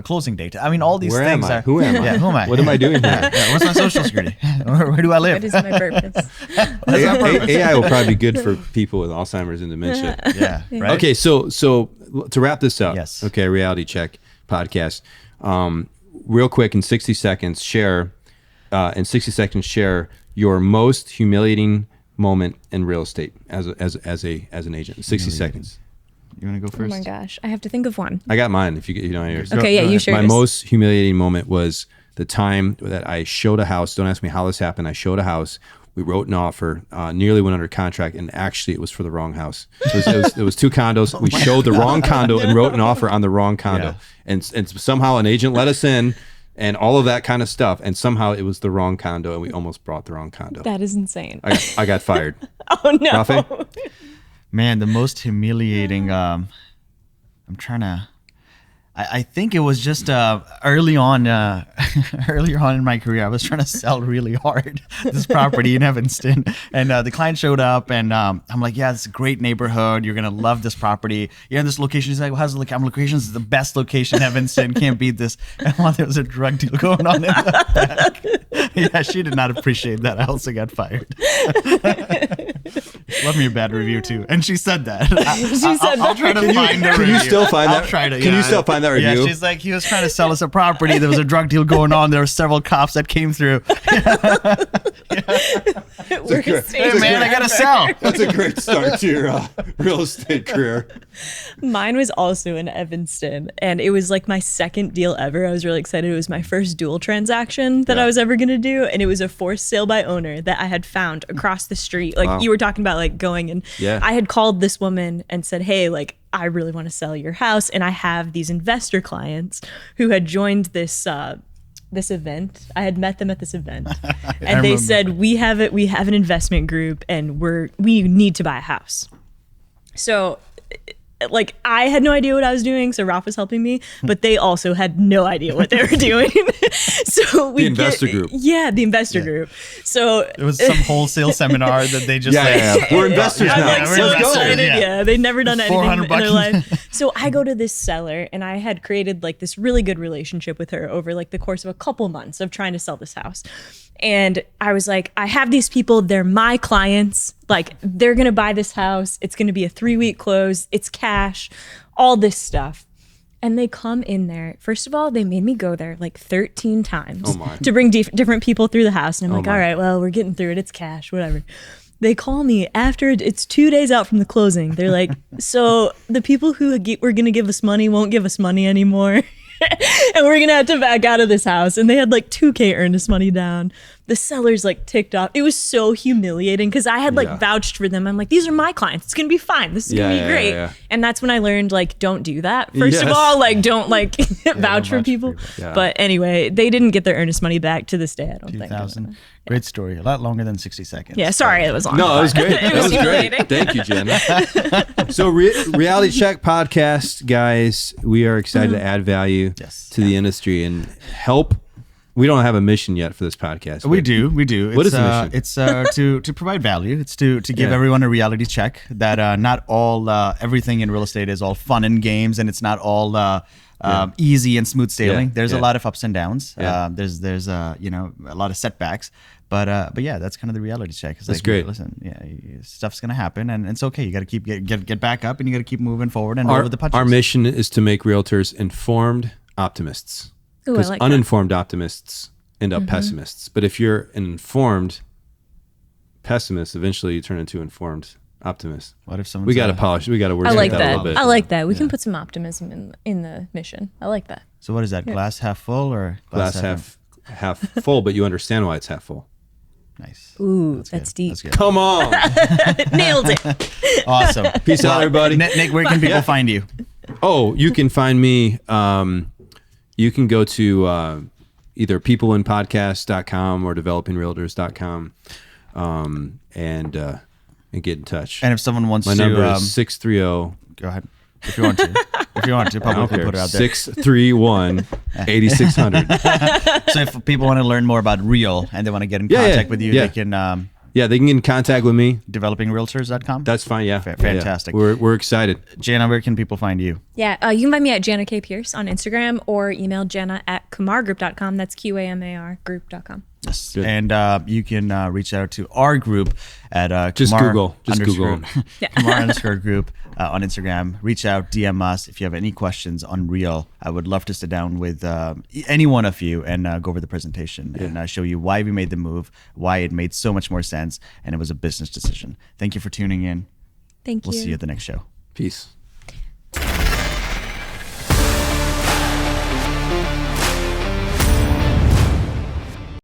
closing date? I mean, all these things are. Who am I? Yeah, who am I? What am I doing here? What's my social security? Where do I live? What is my purpose? AI will probably be good for people with Alzheimer's and dementia. Yeah. Right? Okay, so to wrap this up, yes. Okay, Reality Check podcast. Real quick, in 60 seconds, share your most humiliating moment in real estate as an agent. 60 seconds. You want to go first? Oh my gosh, I have to think of one. I got mine. If you don't yours. Okay, you share. My most humiliating moment was the time that I showed a house. Don't ask me how this happened. I showed a house. We wrote an offer, nearly went under contract, and actually it was for the wrong house. It was two condos. We showed the wrong condo and wrote an offer on the wrong condo. Yeah. And somehow an agent let us in and all of that kind of stuff. And somehow it was the wrong condo and we almost brought the wrong condo. That is insane. I got fired. Oh, no. Rafa? Man, the most humiliating, I'm trying to... I think it was just earlier on in my career, I was trying to sell really hard this property in Evanston, and the client showed up, and I'm like, yeah, it's a great neighborhood. You're gonna love this property. You're in this location. He's like, well, how's the location? This is the best location in Evanston. Can't beat this. And while there was a drug deal going on in the back. Yeah, she did not appreciate that. I also got fired. Love me a bad review too, and she said that. I'll try to find the review. Can you still find that? I'll try to. Can you still find that review? Yeah, she's like, he was trying to sell us a property. There was a drug deal going on. There were several cops that came through. Hey, man, I gotta sell. That's a great start to your real estate career. Mine was also in Evanston, and it was like my second deal ever. I was really excited. It was my first dual transaction that I was ever gonna do, and it was a forced sale by owner that I had found across the street. Like you were talking about, like going and I had called this woman and said, hey, like, I really want to sell your house, and I have these investor clients who had joined this event. I had met them at this event, and they said, we have an investment group, and we need to buy a house. So, like, I had no idea what I was doing, so Ralph was helping me, but they also had no idea what they were doing. So the investor group. Yeah, the investor group. So it was some wholesale seminar that they just we're investors now. Like, so excited. Yeah, they'd never done anything in their life. So I go to this seller, and I had created like this really good relationship with her over like the course of a couple months of trying to sell this house. And I was like, I have these people, they're my clients. Like, they're going to buy this house. It's going to be a 3-week close. It's cash, all this stuff. And they come in there. First of all, they made me go there like 13 times to bring different people through the house. And I'm like, all right, well, we're getting through it. It's cash, whatever. They call me after it's 2 days out from the closing. They're like, so the people who were going to give us money won't give us money anymore. And we're gonna have to back out of this house. And they had like $2,000 earnest money down. The seller's like ticked off. It was so humiliating because I had like vouched for them. I'm like, these are my clients. It's gonna be fine. This is gonna be great. Yeah. And that's when I learned, like, don't do that. First of all, like, don't like vouch for people. Yeah. But anyway, they didn't get their earnest money back to this day. I don't think. 2000. Great story. A lot longer than 60 seconds. Yeah, sorry, it was long. No, it was great. That was great. Thank you, Jenna. So, Reality Check podcast, guys, we are excited to add value to the industry and help. We don't have a mission yet for this podcast. We do. What is the mission? It's to provide value. It's to give everyone a reality check that not all everything in real estate is all fun and games, and it's not all easy and smooth sailing. There's a lot of ups and downs. There's a lot of setbacks. But yeah, that's kind of the reality check. It's that's like, great. Listen, stuff's gonna happen, and it's okay. You got to keep get back up, and you got to keep moving forward and over the punches. Our mission is to make realtors informed optimists. Because uninformed optimists end up pessimists. But if you're an informed pessimist, eventually you turn into informed optimist. What if someone? We got to polish. We got to work I like that a little bit. I like that. We can put some optimism in the mission. I like that. So what is that? Glass half full or glass half full? But you understand why it's half full. Nice. Ooh, that's deep. That's good. Come on. Nailed it. Awesome. Peace out, everybody. Nick, where can people find you? Oh, you can find me. You can go to either peopleinpodcast.com or developingrealtors.com and get in touch. And if someone wants to, my number is 630. Go ahead. If you want to. If you want to, publicly put it out there. 631-8600. So if people want to learn more about Real and they want to get in contact with you, they can... they can get in contact with me. Developingrealtors.com? That's fine, yeah. Fantastic. Yeah. We're excited. Janna, where can people find you? Yeah, you can find me at Janna K. Pierce on Instagram or email janna@kamargroup.com. That's QAMAR group.com. Yes. Good. And you can reach out to our group at just Kumar Google. Just Google. Kumar_group on Instagram. Reach out, DM us if you have any questions on Real. I would love to sit down with any one of you and go over the presentation and show you why we made the move, why it made so much more sense, and it was a business decision. Thank you for tuning in. Thank you. We'll see you at the next show. Peace.